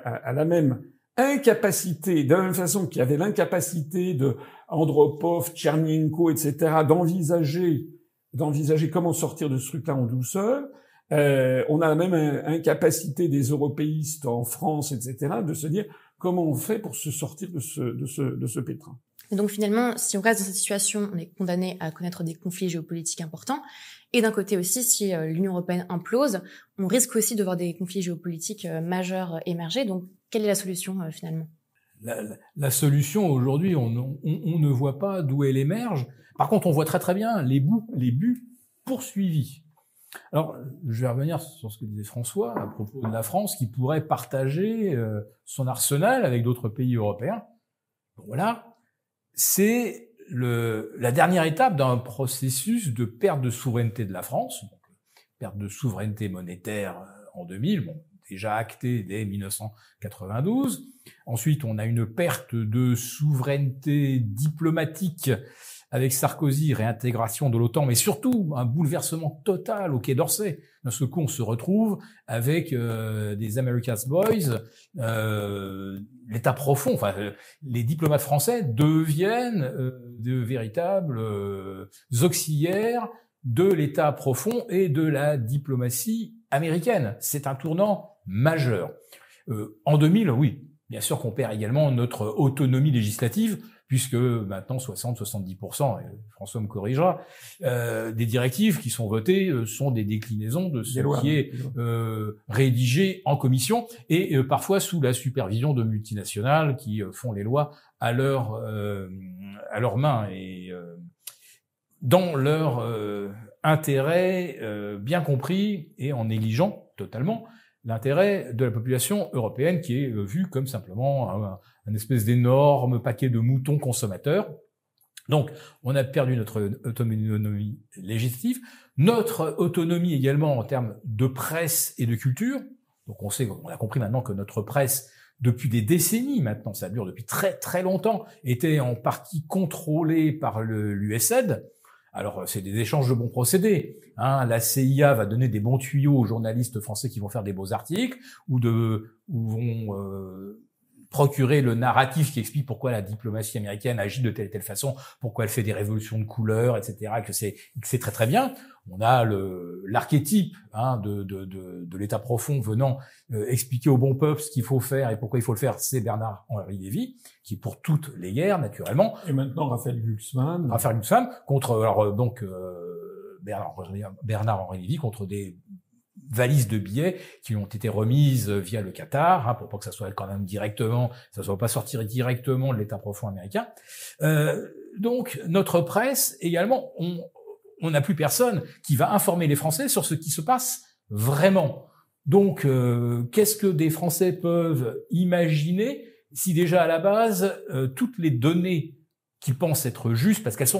à la même incapacité, de la même façon qu'il y avait l'incapacité de Andropov, Tchernenko, etc., d'envisager comment sortir de ce truc-là en douceur. On a la même incapacité des européistes en France, etc., de se dire comment on fait pour se sortir de ce pétrin. Et donc finalement, si on reste dans cette situation, on est condamné à connaître des conflits géopolitiques importants. Et d'un côté aussi, si l'Union européenne implose, on risque aussi de voir des conflits géopolitiques majeurs émerger. Donc, quelle est la solution finalement ? La solution aujourd'hui, on ne voit pas d'où elle émerge. Par contre, on voit très très bien les buts poursuivis. Alors, je vais revenir sur ce que disait François à propos de la France qui pourrait partager son arsenal avec d'autres pays européens. Bon, voilà, c'est la dernière étape d'un processus de perte de souveraineté de la France, donc, perte de souveraineté monétaire en 2000, bon, déjà actée dès 1992. Ensuite, on a une perte de souveraineté diplomatique avec Sarkozy, réintégration de l'OTAN, mais surtout un bouleversement total au Quai d'Orsay. D'un seul coup, on se retrouve avec des America's Boys, l'État profond. Enfin, les diplomates français deviennent de véritables auxiliaires de l'État profond et de la diplomatie américaine. C'est un tournant majeur. En 2000, oui, bien sûr qu'on perd également notre autonomie législative, puisque maintenant 60-70%, François me corrigera, des directives qui sont votées sont des déclinaisons de ce qui est rédigé en commission et parfois sous la supervision de multinationales qui font les lois à leurs mains et dans leur intérêt bien compris et en négligeant totalement l'intérêt de la population européenne qui est vue comme simplement un espèce d'énorme paquet de moutons consommateurs. Donc, on a perdu notre autonomie législative, notre autonomie également en termes de presse et de culture. Donc, on a compris maintenant que notre presse, depuis des décennies maintenant, ça dure depuis très très longtemps, était en partie contrôlée par l'USAID. Alors, c'est des échanges de bons procédés. La CIA va donner des bons tuyaux aux journalistes français qui vont faire des beaux articles ou vont procurer le narratif qui explique pourquoi la diplomatie américaine agit de telle et telle façon, pourquoi elle fait des révolutions de couleurs, etc., que c'est très très bien. On a l'archétype de l'État profond venant expliquer au bon peuple ce qu'il faut faire et pourquoi il faut le faire, c'est Bernard-Henri Lévy, qui est pour toutes les guerres, naturellement. Et maintenant Raphaël Glucksmann contre Bernard-Henri Lévy contre des valises de billets qui ont été remises via le Qatar, pour pas que ça soit quand même directement, ça soit pas sortir directement de l'État profond américain. Donc notre presse également, on n'a plus personne qui va informer les Français sur ce qui se passe vraiment. Donc qu'est-ce que des Français peuvent imaginer si déjà à la base toutes les données qu'ils pensent être justes, parce qu'elles sont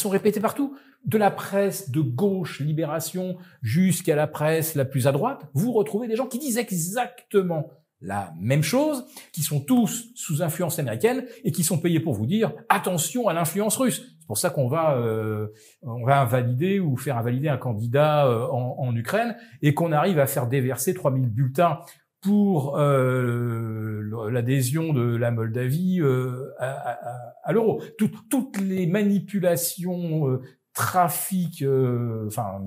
répétées partout, de la presse de gauche, Libération, jusqu'à la presse la plus à droite, vous retrouvez des gens qui disent exactement la même chose, qui sont tous sous influence américaine et qui sont payés pour vous dire attention à l'influence russe. C'est pour ça qu'on va invalider ou faire invalider un candidat en Ukraine et qu'on arrive à faire déverser 3000 bulletins pour l'adhésion de la Moldavie à l'euro. Toutes les manipulations, trafics,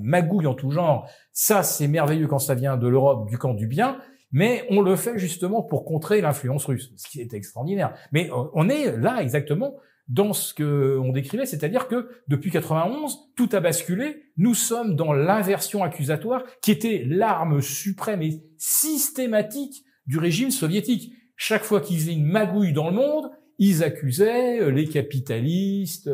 magouilles en tout genre, ça c'est merveilleux quand ça vient de l'Europe, du camp du bien, mais on le fait justement pour contrer l'influence russe, ce qui est extraordinaire. Mais on est là exactement dans ce que on décrivait, c'est-à-dire que depuis 91, tout a basculé. Nous sommes dans l'inversion accusatoire qui était l'arme suprême et systématique du régime soviétique. Chaque fois qu'ils faisaient une magouille dans le monde, ils accusaient les capitalistes,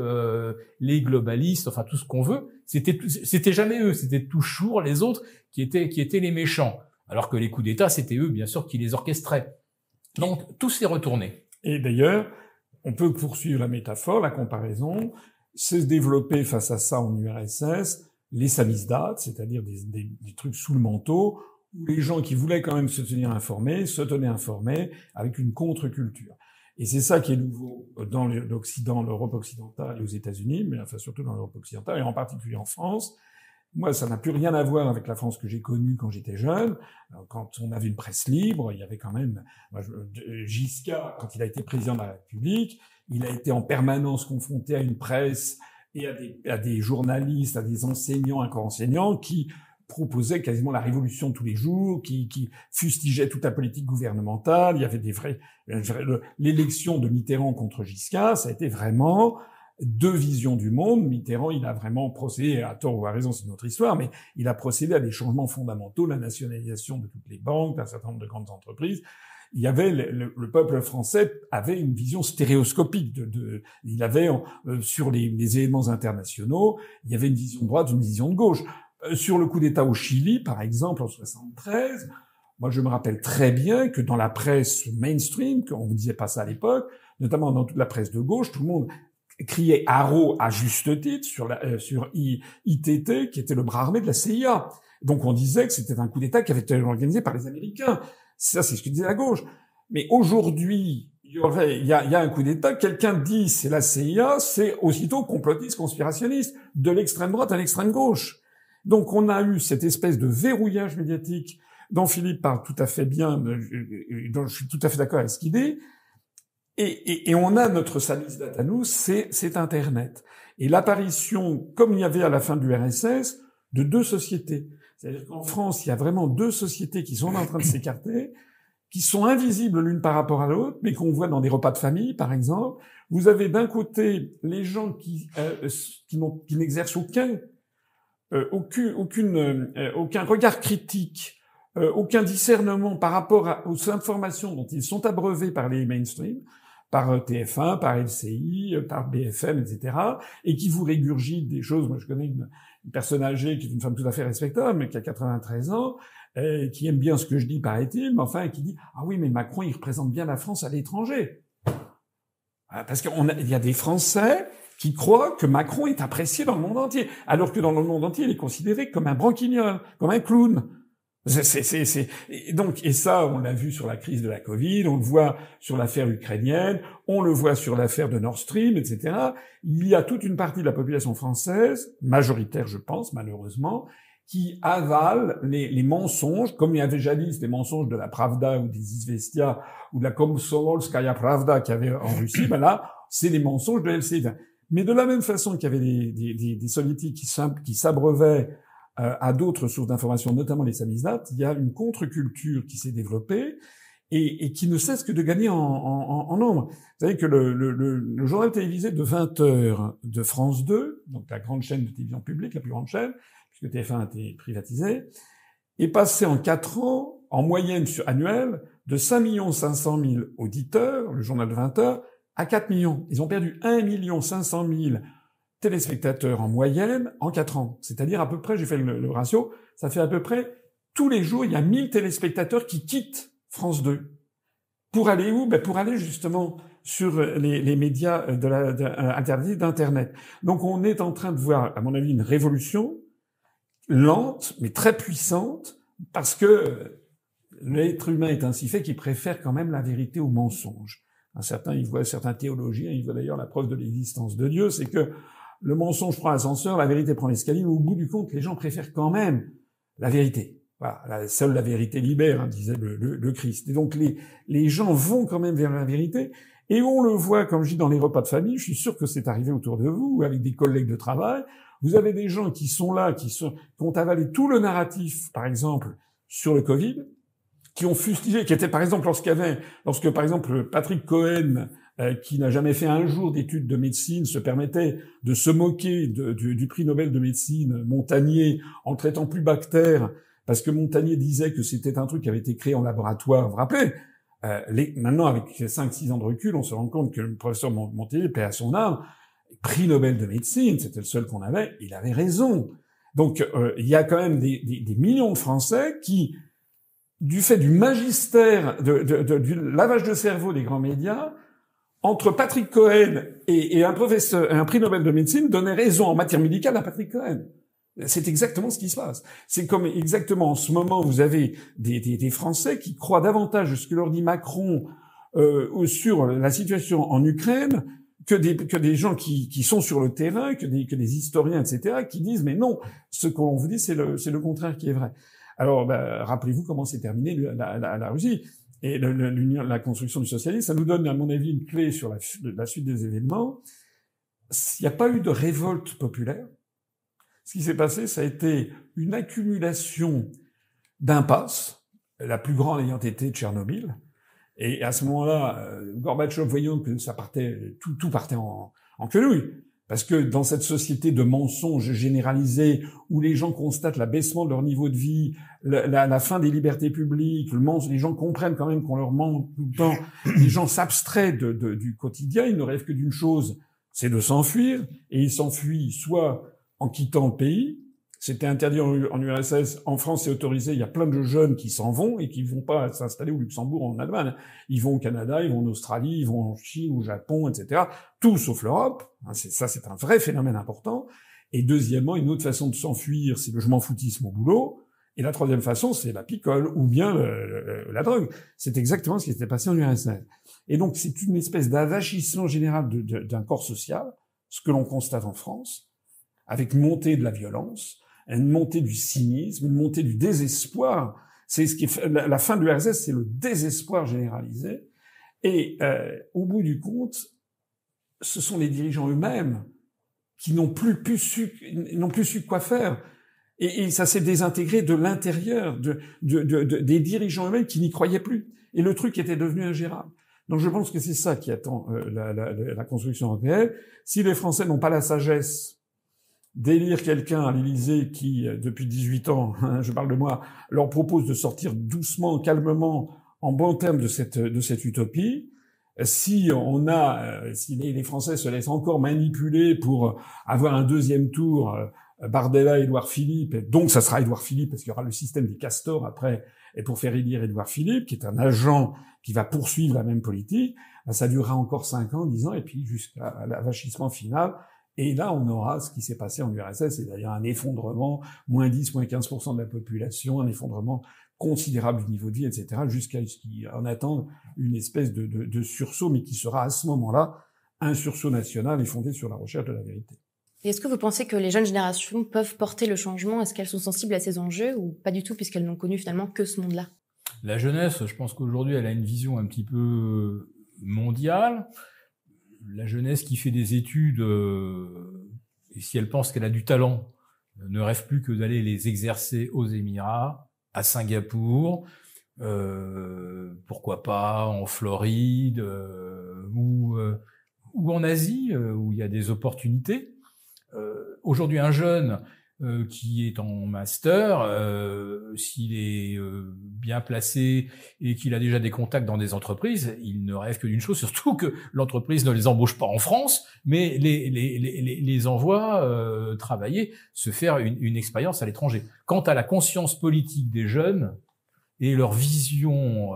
les globalistes, enfin tout ce qu'on veut. C'était jamais eux, c'était toujours les autres qui étaient les méchants. Alors que les coups d'État, c'était eux, bien sûr, qui les orchestraient. Donc tout s'est retourné. Et d'ailleurs, on peut poursuivre la métaphore, la comparaison, se développer face à ça en URSS, les samizdat, c'est-à-dire des trucs sous le manteau, où les gens qui voulaient quand même se tenaient informés avec une contre-culture. Et c'est ça qui est nouveau dans l'Occident, l'Europe occidentale et aux États-Unis, mais enfin surtout dans l'Europe occidentale et en particulier en France. Moi, ça n'a plus rien à voir avec la France que j'ai connue quand j'étais jeune. Quand on avait une presse libre, il y avait quand même Giscard, quand il a été président de la République, il a été en permanence confronté à une presse et à des journalistes, à des enseignants, un corps enseignant qui proposait quasiment la révolution tous les jours, qui fustigeait toute la politique gouvernementale. Il y avait l'élection de Mitterrand contre Giscard, ça a été vraiment deux visions du monde. Mitterrand, il a vraiment procédé, à tort ou à raison, c'est une autre histoire, mais il a procédé à des changements fondamentaux, la nationalisation de toutes les banques, d'un certain nombre de grandes entreprises. Il y avait le peuple français avait une vision stéréoscopique il avait sur les événements internationaux, il y avait une vision de droite, une vision de gauche. Sur le coup d'État au Chili, par exemple, en 73, moi je me rappelle très bien que dans la presse mainstream, on ne disait pas ça à l'époque, notamment dans toute la presse de gauche, tout le monde criait haro à juste titre sur ITT, qui était le bras armé de la CIA. Donc on disait que c'était un coup d'État qui avait été organisé par les Américains. Ça, c'est ce que disait la gauche. Mais aujourd'hui, il y a un coup d'État, quelqu'un dit c'est la CIA, c'est aussitôt complotiste, conspirationniste, de l'extrême droite à l'extrême gauche. Donc on a eu cette espèce de verrouillage médiatique dont Philippe parle tout à fait bien, dont je suis tout à fait d'accord avec ce qu'il dit. Et on a notre samizdat à nous, c'est Internet. Et l'apparition, comme il y avait à la fin de l'URSS, de deux sociétés. C'est-à-dire qu'en France, il y a vraiment deux sociétés qui sont en train de s'écarter, qui sont invisibles l'une par rapport à l'autre, mais qu'on voit dans des repas de famille, par exemple. Vous avez d'un côté les gens qui n'exercent aucun regard critique, aucun discernement par rapport aux informations dont ils sont abreuvés par les mainstream, par TF1, par LCI, par BFM, etc., et qui vous régurgitent des choses. Moi, je connais une personne âgée qui est une femme tout à fait respectable, mais qui a 93 ans, qui aime bien ce que je dis, paraît-il, mais enfin, qui dit « Ah oui, mais Macron, il représente bien la France à l'étranger. » Parce qu'il y a des Français qui croient que Macron est apprécié dans le monde entier, alors que dans le monde entier, il est considéré comme un branquignol, comme un clown. Et ça, on l'a vu sur la crise de la Covid, on le voit sur l'affaire ukrainienne, on le voit sur l'affaire de Nord Stream, etc. Il y a toute une partie de la population française, majoritaire, je pense, malheureusement, qui avale les mensonges, comme il y avait jadis des mensonges de la Pravda ou des Izvestia ou de la Komsomolskaya Pravda qu'il y avait en Russie, ben là, c'est les mensonges de LCI. Mais de la même façon qu'il y avait des soviétiques qui s'abreuvaient à d'autres sources d'information, notamment les samizdats, il y a une contre-culture qui s'est développée et qui ne cesse que de gagner en nombre. Vous savez que le journal télévisé de 20 heures de France 2, donc la grande chaîne de télévision publique, la plus grande chaîne, puisque TF1 a été privatisé, est passé en 4 ans, en moyenne annuelle, de 5 500 000 auditeurs, le journal de 20 heures, à 4 millions. Ils ont perdu 1 500 000 téléspectateurs en moyenne en 4 ans. C'est-à-dire à peu près, j'ai fait le ratio, ça fait à peu près tous les jours, il y a 1000 téléspectateurs qui quittent France 2. Pour aller où? Pour aller justement sur les médias interdits d'Internet. Donc on est en train de voir, à mon avis, une révolution lente, mais très puissante, parce que l'être humain est ainsi fait qu'il préfère quand même la vérité au mensonge. Certains théologiens, ils voient d'ailleurs la preuve de l'existence de Dieu, c'est que le mensonge prend l'ascenseur, la vérité prend l'escalier, mais au bout du compte, les gens préfèrent quand même la vérité. Voilà, seule la vérité libère, disait le Christ. Et donc les gens vont quand même vers la vérité, et on le voit, comme je dis, dans les repas de famille, je suis sûr que c'est arrivé autour de vous, avec des collègues de travail, vous avez des gens qui sont là, qui ont avalé tout le narratif, par exemple, sur le Covid, qui ont fustigé, qui était par exemple lorsque par exemple Patrick Cohen, qui n'a jamais fait un jour d'études de médecine, se permettait de se moquer du prix Nobel de médecine Montagnier en le traitant plus bactère, parce que Montagnier disait que c'était un truc qui avait été créé en laboratoire. Vous vous rappelez? Maintenant, avec 5-6 ans de recul, on se rend compte que le professeur Montagnier, paix à son âme, prix Nobel de médecine, c'était le seul qu'on avait, il avait raison. Donc, il y a quand même des millions de Français qui, du fait du magistère, du lavage de cerveau des grands médias, entre Patrick Cohen et un prix Nobel de médecine, donnaient raison en matière médicale à Patrick Cohen. C'est exactement ce qui se passe. C'est comme exactement en ce moment, vous avez des Français qui croient davantage ce que leur dit Macron sur la situation en Ukraine que des gens qui sont sur le terrain, que des historiens, etc., qui disent mais non, ce qu'on vous dit c'est le contraire qui est vrai. Alors, rappelez-vous comment s'est terminée la Russie et la construction du socialisme. Ça nous donne, à mon avis, une clé sur la suite des événements. Il n'y a pas eu de révolte populaire. Ce qui s'est passé, ça a été une accumulation d'impasses, la plus grande ayant été Tchernobyl. Et à ce moment-là, Gorbatchev, voyant que ça partait, tout partait en quenouille. Parce que dans cette société de mensonges généralisés, où les gens constatent l'abaissement de leur niveau de vie, la fin des libertés publiques, les gens comprennent quand même qu'on leur ment tout le temps, les gens s'abstraient du quotidien, ils ne rêvent que d'une chose, c'est de s'enfuir, et ils s'enfuient soit en quittant le pays, c'était interdit en URSS, en France c'est autorisé, il y a plein de jeunes qui s'en vont et qui vont pas s'installer au Luxembourg ou en Allemagne. Ils vont au Canada, ils vont en Australie, ils vont en Chine, au Japon, etc. Tout sauf l'Europe. C'est un vrai phénomène important. Et deuxièmement, une autre façon de s'enfuir, c'est le je m'en foutisme au boulot. Et la troisième façon, c'est la picole ou bien la drogue. C'est exactement ce qui s'était passé en URSS. Et donc c'est une espèce d'avachissement général d'un corps social, ce que l'on constate en France, avec une montée de la violence, une montée du cynisme, une montée du désespoir. C'est ce qui fait, la fin de l'URSS, c'est le désespoir généralisé. Et au bout du compte, ce sont les dirigeants eux-mêmes qui n'ont plus su quoi faire. Et ça s'est désintégré de l'intérieur des dirigeants eux-mêmes qui n'y croyaient plus. Et le truc était devenu ingérable. Donc je pense que c'est ça qui attend la construction européenne. Si les Français n'ont pas la sagesse d'élire quelqu'un à l'Élysée qui, depuis 18 ans, je parle de moi, leur propose de sortir doucement, calmement, en bon terme de cette utopie. Si les Français se laissent encore manipuler pour avoir un deuxième tour, Bardella, Édouard Philippe, donc ça sera Édouard Philippe parce qu'il y aura le système des castors après, et pour faire élire Édouard Philippe, qui est un agent qui va poursuivre la même politique, ça durera encore 5 ans, 10 ans, et puis jusqu'à l'avachissement final. Et là, on aura ce qui s'est passé en URSS, c'est-à-dire un effondrement, moins 10, moins 15% de la population, un effondrement considérable du niveau de vie, etc., jusqu'à ce qu'on attende une espèce de sursaut, mais qui sera à ce moment-là un sursaut national et fondé sur la recherche de la vérité. Et est-ce que vous pensez que les jeunes générations peuvent porter le changement? Est-ce qu'elles sont sensibles à ces enjeux ou pas du tout, puisqu'elles n'ont connu finalement que ce monde-là? La jeunesse, je pense qu'aujourd'hui, elle a une vision un petit peu mondiale. La jeunesse qui fait des études, et si elle pense qu'elle a du talent, ne rêve plus que d'aller les exercer aux Émirats, à Singapour, pourquoi pas en Floride, ou en Asie, où il y a des opportunités. Aujourd'hui, un jeune qui est en master, s'il est bien placé et qu'il a déjà des contacts dans des entreprises, il ne rêve que d'une chose, surtout que l'entreprise ne les embauche pas en France, mais les envoie travailler, se faire une expérience à l'étranger. Quant à la conscience politique des jeunes et leur vision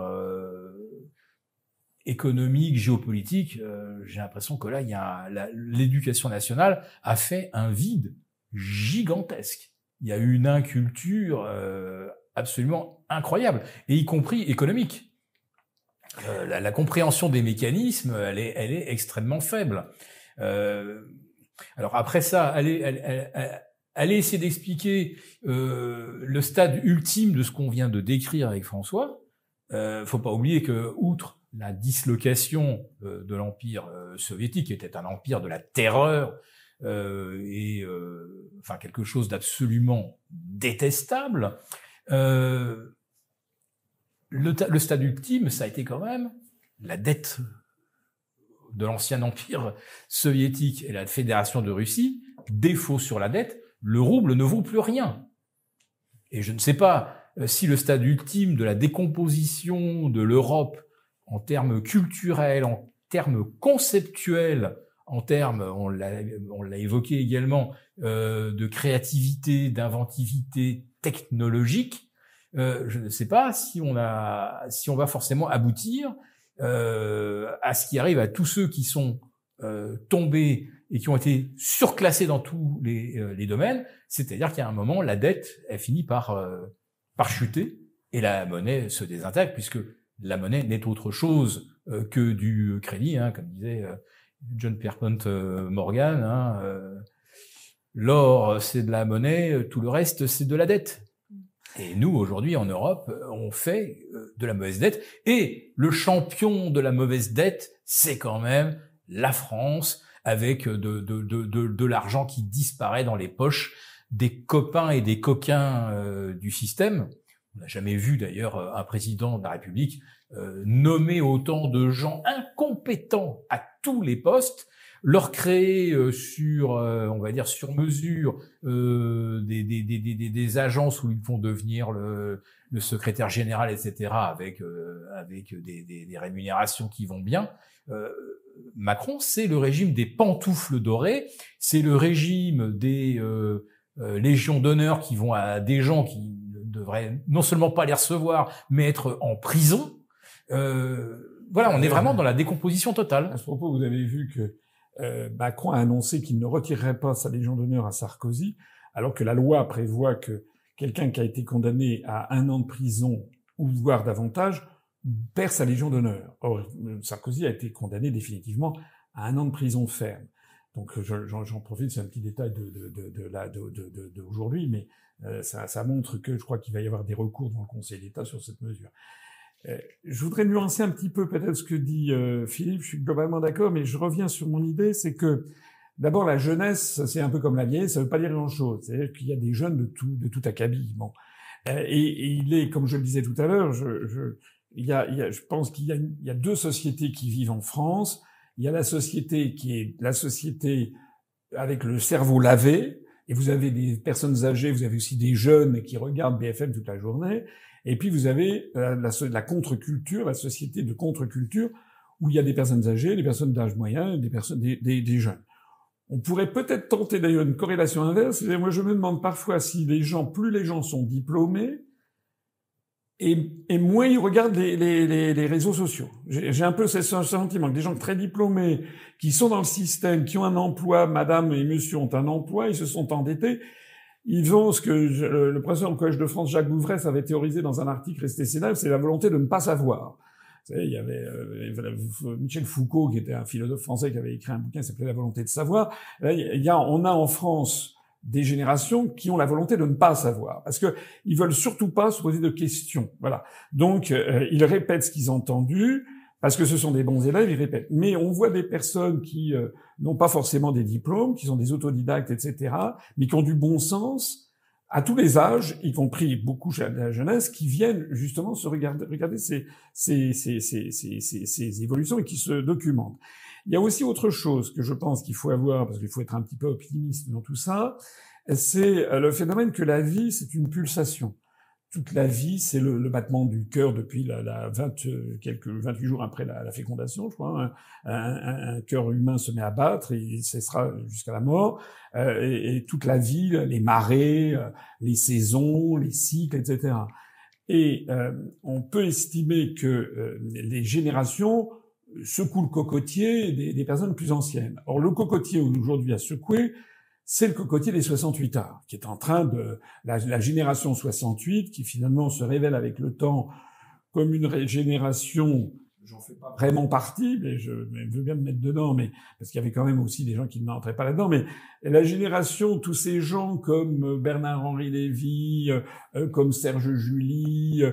économique, géopolitique, j'ai l'impression que là, l'éducation nationale a fait un vide gigantesque. Il y a eu une inculture absolument incroyable, et y compris économique. La compréhension des mécanismes, elle est extrêmement faible. Alors après ça, allez essayer d'expliquer le stade ultime de ce qu'on vient de décrire avec François. Faut pas oublier que, outre la dislocation de l'empire soviétique, qui était un empire de la terreur, enfin quelque chose d'absolument détestable. Le stade ultime, ça a été quand même la dette de l'ancien empire soviétique et la Fédération de Russie. Défaut sur la dette, le rouble ne vaut plus rien. Et je ne sais pas si le stade ultime de la décomposition de l'Europe en termes culturels, en termes conceptuels, en termes, on l'a évoqué également, de créativité, d'inventivité technologique, je ne sais pas si on va forcément aboutir à ce qui arrive à tous ceux qui sont tombés et qui ont été surclassés dans tous les domaines, c'est-à-dire qu'à un moment, la dette, elle finit par chuter et la monnaie se désintègre, puisque la monnaie n'est autre chose que du crédit, hein, comme disait John Pierpont Morgan, l'or c'est de la monnaie, tout le reste c'est de la dette. Et nous aujourd'hui en Europe, on fait de la mauvaise dette, et le champion de la mauvaise dette, c'est quand même la France, avec de l'argent qui disparaît dans les poches des copains et des coquins du système. On n'a jamais vu d'ailleurs un président de la République nommer autant de gens incompétents à tous les postes, leur créer on va dire sur mesure des agences où ils vont devenir le secrétaire général, etc. avec des rémunérations qui vont bien. Macron, c'est le régime des pantoufles dorées, c'est le régime des légions d'honneur qui vont à des gens qui ne devraient non seulement pas les recevoir, mais être en prison. Voilà, on est vraiment dans la décomposition totale. À ce propos, vous avez vu que Macron a annoncé qu'il ne retirerait pas sa Légion d'honneur à Sarkozy, alors que la loi prévoit que quelqu'un qui a été condamné à 1 an de prison ou voire davantage perd sa Légion d'honneur. Or, Sarkozy a été condamné définitivement à 1 an de prison ferme. Donc, j'en profite, c'est un petit détail de aujourd'hui, mais ça montre que je crois qu'il va y avoir des recours devant le Conseil d'État sur cette mesure. Je voudrais nuancer un petit peu peut-être ce que dit Philippe, je suis globalement d'accord, mais je reviens sur mon idée, c'est que d'abord la jeunesse, c'est un peu comme la vieille, ça veut pas dire grand-chose. C'est-à-dire qu'il y a des jeunes de tout acabit. Bon. Et il est, comme je le disais tout à l'heure, je pense qu'il y a 2 sociétés qui vivent en France. Il y a la société qui est la société avec le cerveau lavé, et vous avez des personnes âgées, vous avez aussi des jeunes qui regardent BFM toute la journée. Et puis vous avez la contre-culture, la société de contre-culture, où il y a des personnes âgées, des personnes d'âge moyen, des jeunes. On pourrait peut-être tenter d'ailleurs une corrélation inverse. Moi, je me demande parfois si plus les gens sont diplômés, et moins ils regardent les réseaux sociaux. J'ai un peu ce sentiment que des gens très diplômés, qui sont dans le système, qui ont un emploi, madame et monsieur ont un emploi, ils se sont endettés, ils vont, ce que le professeur au Collège de France, Jacques Bouvresse, avait théorisé dans un article resté célèbre, c'est la volonté de ne pas savoir. Vous savez, il y avait Michel Foucault, qui était un philosophe français, qui avait écrit un bouquin qui s'appelait La volonté de savoir. Là, on a en France des générations qui ont la volonté de ne pas savoir, parce que ils veulent surtout pas se poser de questions. Voilà. Donc, ils répètent ce qu'ils ont entendu, parce que ce sont des bons élèves, ils répètent. Mais on voit des personnes qui n'ont pas forcément des diplômes, qui sont des autodidactes, etc., mais qui ont du bon sens à tous les âges, y compris beaucoup chez la jeunesse, qui viennent justement se regarder ces évolutions et qui se documentent. Il y a aussi autre chose que je pense qu'il faut avoir, parce qu'il faut être un petit peu optimiste dans tout ça, c'est le phénomène que la vie, c'est une pulsation. Toute la vie, c'est le battement du cœur depuis 28 jours après la fécondation, je crois. Un cœur humain se met à battre et il cessera jusqu'à la mort. Et toute la vie, les marées, les saisons, les cycles, etc. Et on peut estimer que les générations secouent le cocotier des personnes plus anciennes. Or, le cocotier aujourd'hui à secouer, c'est le cocotier des 68ards, qui est en train de la génération 68, qui finalement se révèle avec le temps comme une génération, j'en fais pas vraiment partie, mais je veux bien me mettre dedans, mais parce qu'il y avait quand même aussi des gens qui n'entraient pas là-dedans, mais la génération, tous ces gens comme Bernard-Henri Lévy, comme Serge July,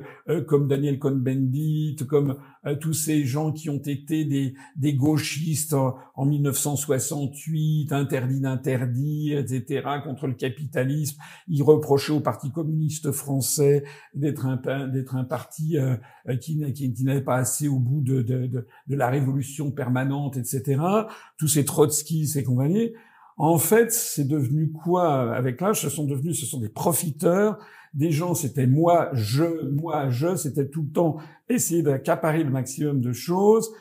comme Daniel Cohn-Bendit, comme tous ces gens qui ont été des gauchistes en 1968, interdits d'interdire, etc., contre le capitalisme. Ils reprochaient au Parti communiste français d'être un parti qui n'allait pas assez au bout de la révolution permanente, etc. Tous ces Trotsky, ces compagnies. En fait, c'est devenu quoi avec l'âge? Ce sont des profiteurs. Des gens, c'était moi, je, c'était tout le temps essayer d'accaparer le maximum de choses,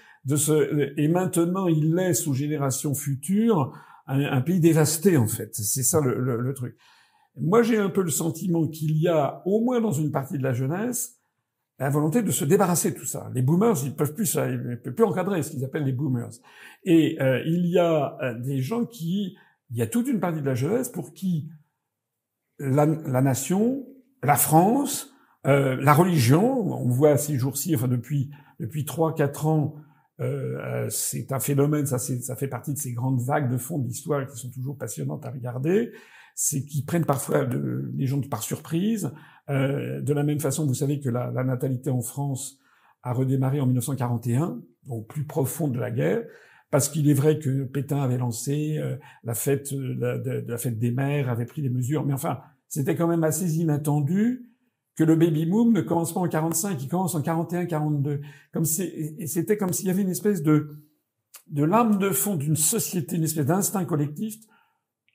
et maintenant, ils laissent aux générations futures un pays dévasté, en fait. C'est ça le truc. Moi, j'ai un peu le sentiment qu'il y a, au moins dans une partie de la jeunesse, la volonté de se débarrasser de tout ça. Les boomers, ils peuvent plus encadrer ce qu'ils appellent les boomers. Et il y a des gens il y a toute une partie de la jeunesse pour qui la nation, la France, la religion, on voit ces jours-ci, enfin depuis 3-4 ans, c'est un phénomène, ça fait partie de ces grandes vagues de fond de l'histoire qui sont toujours passionnantes à regarder, c'est qu'ils prennent parfois les gens par surprise. De la même façon, vous savez que la natalité en France a redémarré en 1941, au plus profond de la guerre, parce qu'il est vrai que Pétain avait lancé la fête des mères, avait pris des mesures, mais enfin, c'était quand même assez inattendu que le baby-boom ne commence pas en 45, il commence en 41, 42. C'était comme s'il y avait une espèce de lame de fond d'une société, une espèce d'instinct collectif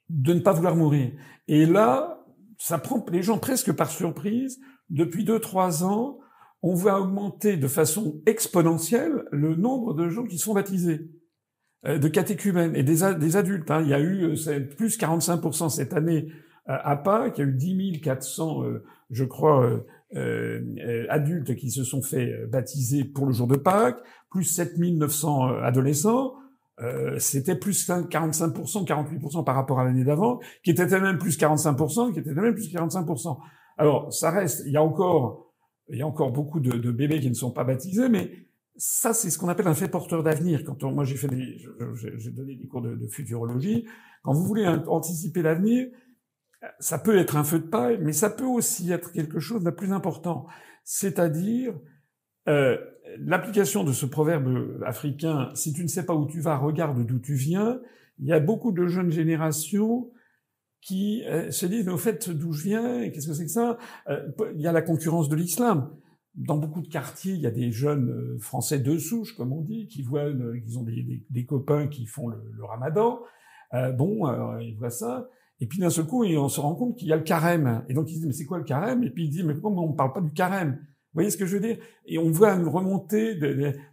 de ne pas vouloir mourir. Et là, ça prend les gens presque par surprise. Depuis 2-3 ans, on voit augmenter de façon exponentielle le nombre de gens qui sont baptisés, de catéchumènes et des adultes. Hein. Il y a eu plus 45% cette année à Pâques. Il y a eu 10 400, je crois, adultes qui se sont fait baptiser pour le jour de Pâques, plus 7 900 adolescents. C'était plus 45%, 48% par rapport à l'année d'avant, qui était même plus 45%, qui était même plus 45%. Alors, ça reste, il y a encore beaucoup de bébés qui ne sont pas baptisés, mais ça, c'est ce qu'on appelle un fait porteur d'avenir. Moi, j'ai donné des cours de futurologie. Quand vous voulez anticiper l'avenir, ça peut être un feu de paille, mais ça peut aussi être quelque chose de plus important. C'est-à-dire, l'application de ce proverbe africain, si tu ne sais pas où tu vas, regarde d'où tu viens. Il y a beaucoup de jeunes générations qui se disent, mais au fait, d'où je viens, et qu'est-ce que c'est que ça? Il y a la concurrence de l'islam. Dans beaucoup de quartiers, il y a des jeunes Français de souche, comme on dit, qui voient qu'ils ont des copains qui font le ramadan. Ils voient ça. Et puis d'un seul coup, on se rend compte qu'il y a le carême. Et donc ils se disent, mais c'est quoi le carême? Et puis ils disent, mais pourquoi on ne parle pas du carême? Vous voyez ce que je veux dire? Et on voit une remontée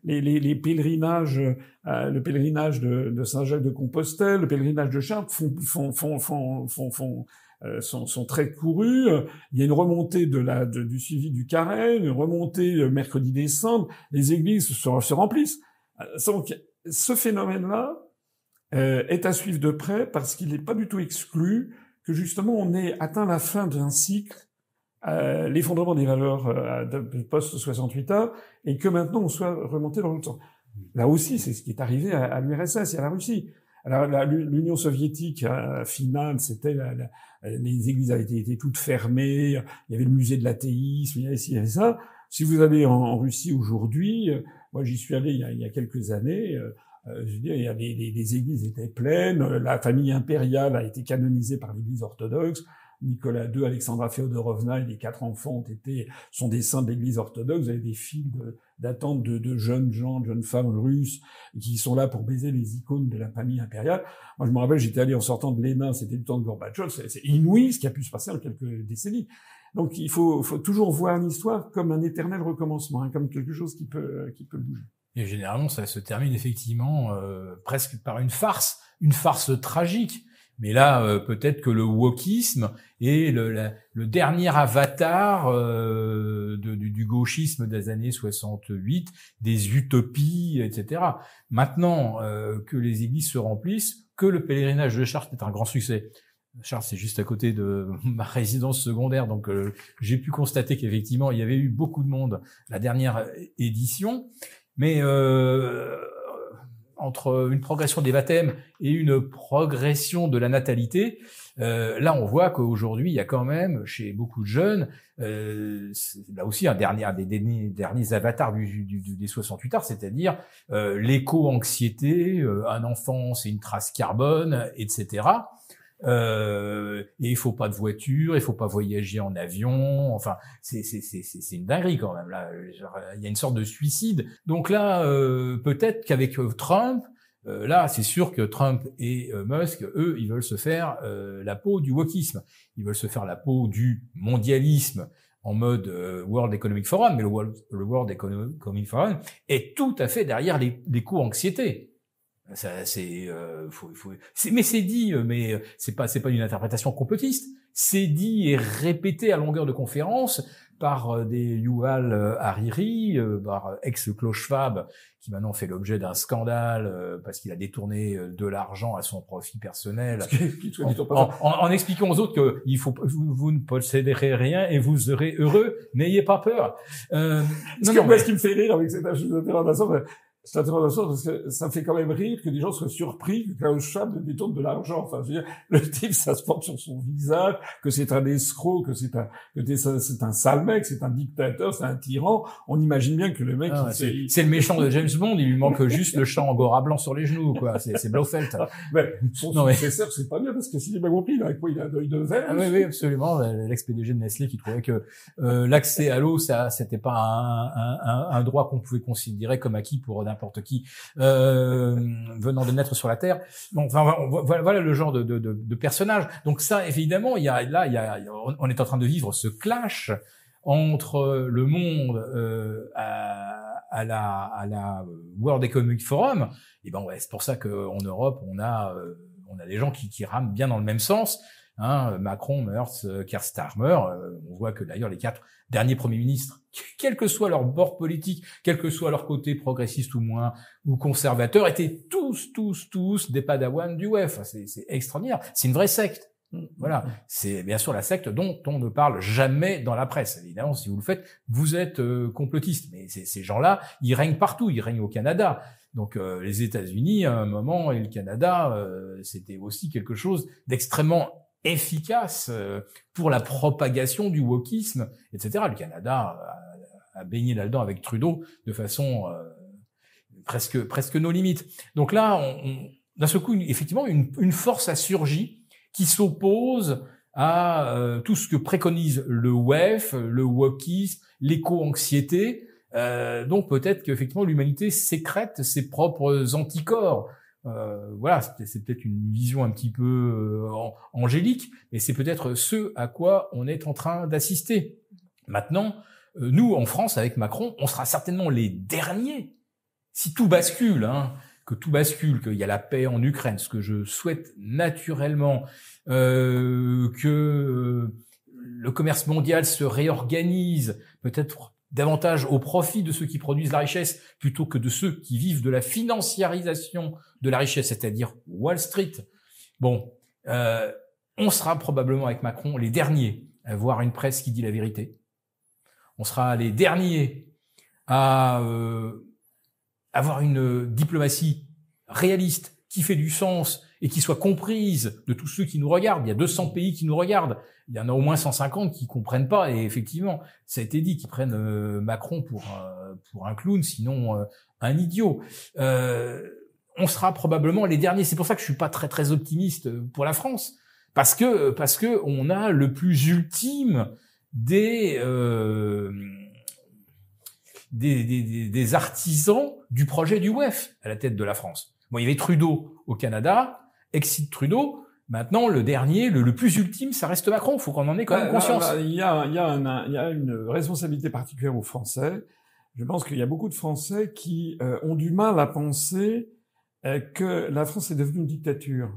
les pèlerinages, le pèlerinage de Saint-Jacques-de-Compostelle, le pèlerinage de Chartres sont très courus. Il y a une remontée du suivi du carême, une remontée mercredi-décembre. Les églises se remplissent. Donc, ce phénomène-là est à suivre de près parce qu'il n'est pas du tout exclu que justement on ait atteint la fin d'un cycle, l'effondrement des valeurs post-68A, et que maintenant on soit remonté dans l'autre sens. Là aussi, c'est ce qui est arrivé à l'URSS et à la Russie. Alors l'Union soviétique finale, c'était les églises avaient été toutes fermées, il y avait le musée de l'athéisme, il y avait ci, il y avait ça. Si vous allez en Russie aujourd'hui, moi j'y suis allé il y a quelques années, je veux dire, les églises étaient pleines, la famille impériale a été canonisée par l'Église orthodoxe, Nicolas II, Alexandra Féodorovna et les 4 enfants sont des saints de l'Église orthodoxe. Vous avez des files d'attente de jeunes gens, de jeunes femmes russes qui sont là pour baiser les icônes de la famille impériale. Moi, je me rappelle, j'étais allé en sortant de l'ENA, c'était le temps de Gorbatchev, c'est inouï ce qui a pu se passer en quelques décennies. Donc, il faut toujours voir l'histoire comme un éternel recommencement, hein, comme quelque chose qui peut bouger. Et généralement, ça se termine effectivement presque par une farce tragique. Mais là, peut-être que le wokisme est le dernier avatar du gauchisme des années 68, des utopies, etc. Maintenant que les églises se remplissent, que le pèlerinage de Chartres est un grand succès. Chartres, c'est juste à côté de ma résidence secondaire, donc j'ai pu constater qu'effectivement, il y avait eu beaucoup de monde la dernière édition. Mais entre une progression des baptêmes et une progression de la natalité, là on voit qu'aujourd'hui il y a quand même chez beaucoup de jeunes, là aussi un des derniers avatars des 68 arts, c'est-à-dire l'éco-anxiété, un enfant c'est une trace carbone, etc. Et il faut pas de voiture, il faut pas voyager en avion, enfin c'est une dinguerie quand même là, il y a une sorte de suicide. Donc là peut-être qu'avec Trump, là c'est sûr que Trump et Musk, eux, ils veulent se faire la peau du wokisme, ils veulent se faire la peau du mondialisme en mode World Economic Forum, mais le World Economic Forum est tout à fait derrière l'éco-anxiété. Ça, mais c'est dit, mais c'est pas une interprétation complotiste. C'est dit et répété à longueur de conférences par des Yuval Hariri, par ex-Klaus Schwab, qui maintenant fait l'objet d'un scandale parce qu'il a détourné de l'argent à son profit personnel, en expliquant aux autres que vous ne posséderez rien et vous serez heureux, n'ayez pas peur. Ce qui me fait rire avec cette interprétation, C'est intéressant parce que ça fait quand même rire que des gens soient surpris que Klaus Schwab détourne de l'argent. Enfin, je veux dire, le type, ça se porte sur son visage, que c'est un escroc, que c'est un sale mec, c'est un dictateur, c'est un tyran. On imagine bien que le mec, c'est le méchant de James Bond. Il lui manque juste le champ Angora blanc sur les genoux, quoi. C'est Blofeld. Mais son successeur, c'est pas bien parce que s'il est pas compris, il a un œil de verre. Ah, oui, absolument. L'ex-PDG de Nestlé qui trouvait que l'accès à l'eau, ça, c'était pas un droit qu'on pouvait considérer comme acquis pour n'importe qui venant de naître sur la terre. Bon, enfin, voilà le genre de personnage. Donc ça, évidemment, on est en train de vivre ce clash entre le monde à la World Economic Forum. Et ben ouais, c'est pour ça qu'en Europe, on a des gens qui rament bien dans le même sens. Hein, Macron, Merz, Keir Starmer, on voit que d'ailleurs les 4 derniers premiers ministres, quel que soit leur bord politique, quel que soit leur côté progressiste ou moins, ou conservateur, étaient tous des padawans du WEF. C'est extraordinaire. C'est une vraie secte. Voilà. C'est bien sûr la secte dont on ne parle jamais dans la presse. Évidemment, si vous le faites, vous êtes complotiste. Mais ces gens-là, ils règnent partout. Ils règnent au Canada. Donc les États-Unis, à un moment, et le Canada, c'était aussi quelque chose d'extrêmement efficace pour la propagation du wokisme, etc. Le Canada a baigné là-dedans avec Trudeau de façon presque nos limites. Donc là, d'un seul coup, effectivement, une force a surgi qui s'oppose à tout ce que préconise le WEF, le wokisme, l'éco-anxiété. Donc peut-être qu'effectivement l'humanité sécrète ses propres anticorps. Voilà, c'est peut-être une vision un petit peu angélique, mais c'est peut-être ce à quoi on est en train d'assister. Maintenant, nous, en France, avec Macron, on sera certainement les derniers, si tout bascule, hein, que tout bascule, qu'il y a la paix en Ukraine, ce que je souhaite naturellement, que le commerce mondial se réorganise, peut-être davantage au profit de ceux qui produisent la richesse plutôt que de ceux qui vivent de la financiarisation de la richesse, c'est-à-dire Wall Street. Bon, on sera probablement avec Macron les derniers à avoir une presse qui dit la vérité. On sera les derniers à avoir une diplomatie réaliste qui fait du sens et qui soit comprise de tous ceux qui nous regardent. Il y a 200 pays qui nous regardent. Il y en a au moins 150 qui comprennent pas. Et effectivement, ça a été dit, qu'ils prennent Macron pour un clown, sinon un idiot. On sera probablement les derniers. C'est pour ça que je suis pas très très optimiste pour la France, parce que on a le plus ultime des artisans du projet du WEF à la tête de la France. Bon, il y avait Trudeau au Canada, exit Trudeau. Maintenant, le dernier, le plus ultime, ça reste Macron. Il faut qu'on en ait quand même conscience. Il y a une responsabilité particulière aux Français. Je pense qu'il y a beaucoup de Français qui ont du mal à penser que la France est devenue une dictature.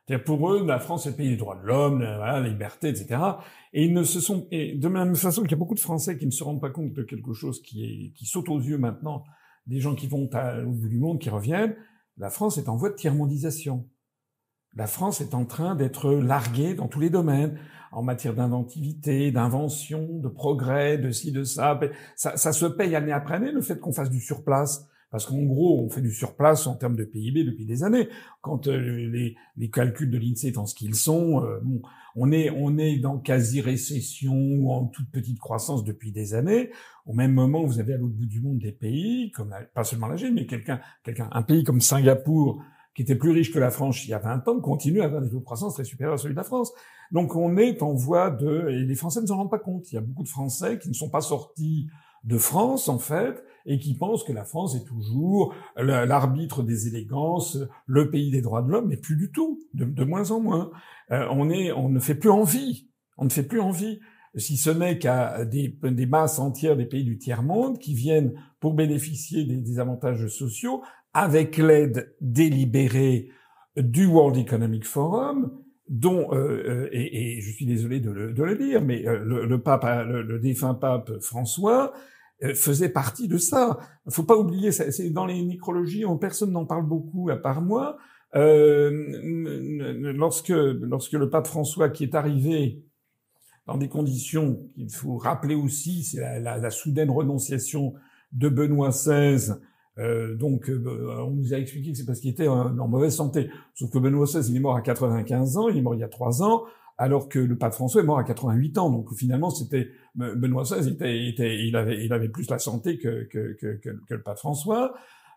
C'est-à-dire pour eux, la France est le pays des droits de l'homme, la liberté, etc. Et de même façon qu'il y a beaucoup de Français qui ne se rendent pas compte de quelque chose qui saute aux yeux maintenant, des gens qui vont au bout du monde, qui reviennent. La France est en voie de tiers-mondisation. La France est en train d'être larguée dans tous les domaines, en matière d'inventivité, d'invention, de progrès, de ci, de ça. Ça se paye année après année, le fait qu'on fasse du surplace. Parce qu'en gros, on fait du surplace en termes de PIB depuis des années. Quand les calculs de l'INSEE étant ce qu'ils sont, on est dans quasi-récession ou en toute petite croissance depuis des années. Au même moment, vous avez à l'autre bout du monde des pays, comme pas seulement la Chine, mais un pays comme Singapour, qui était plus riche que la France il y a 20 ans, continue à avoir des taux de croissance très supérieurs à celui de la France. Donc on est en voie et les Français ne s'en rendent pas compte. Il y a beaucoup de Français qui ne sont pas sortis de France, en fait, et qui pensent que la France est toujours l'arbitre des élégances, le pays des droits de l'homme, mais plus du tout, de moins en moins. On ne fait plus envie. On ne fait plus envie, si ce n'est qu'à des masses entières des pays du tiers-monde qui viennent pour bénéficier des avantages sociaux avec l'aide délibérée du World Economic Forum, dont et je suis désolé de le dire, mais le défunt pape François faisait partie de ça. Faut pas oublier, c'est dans les nécrologies, personne n'en parle beaucoup à part moi. Lorsque le pape François, qui est arrivé dans des conditions qu'il faut rappeler aussi, c'est la soudaine renonciation de Benoît XVI Donc, on nous a expliqué que c'est parce qu'il était en mauvaise santé. Sauf que Benoît XVI, il est mort à 95 ans, il est mort il y a 3 ans, alors que le pape François est mort à 88 ans. Donc, finalement, c'était Benoît XVI, il avait plus la santé que le pape François.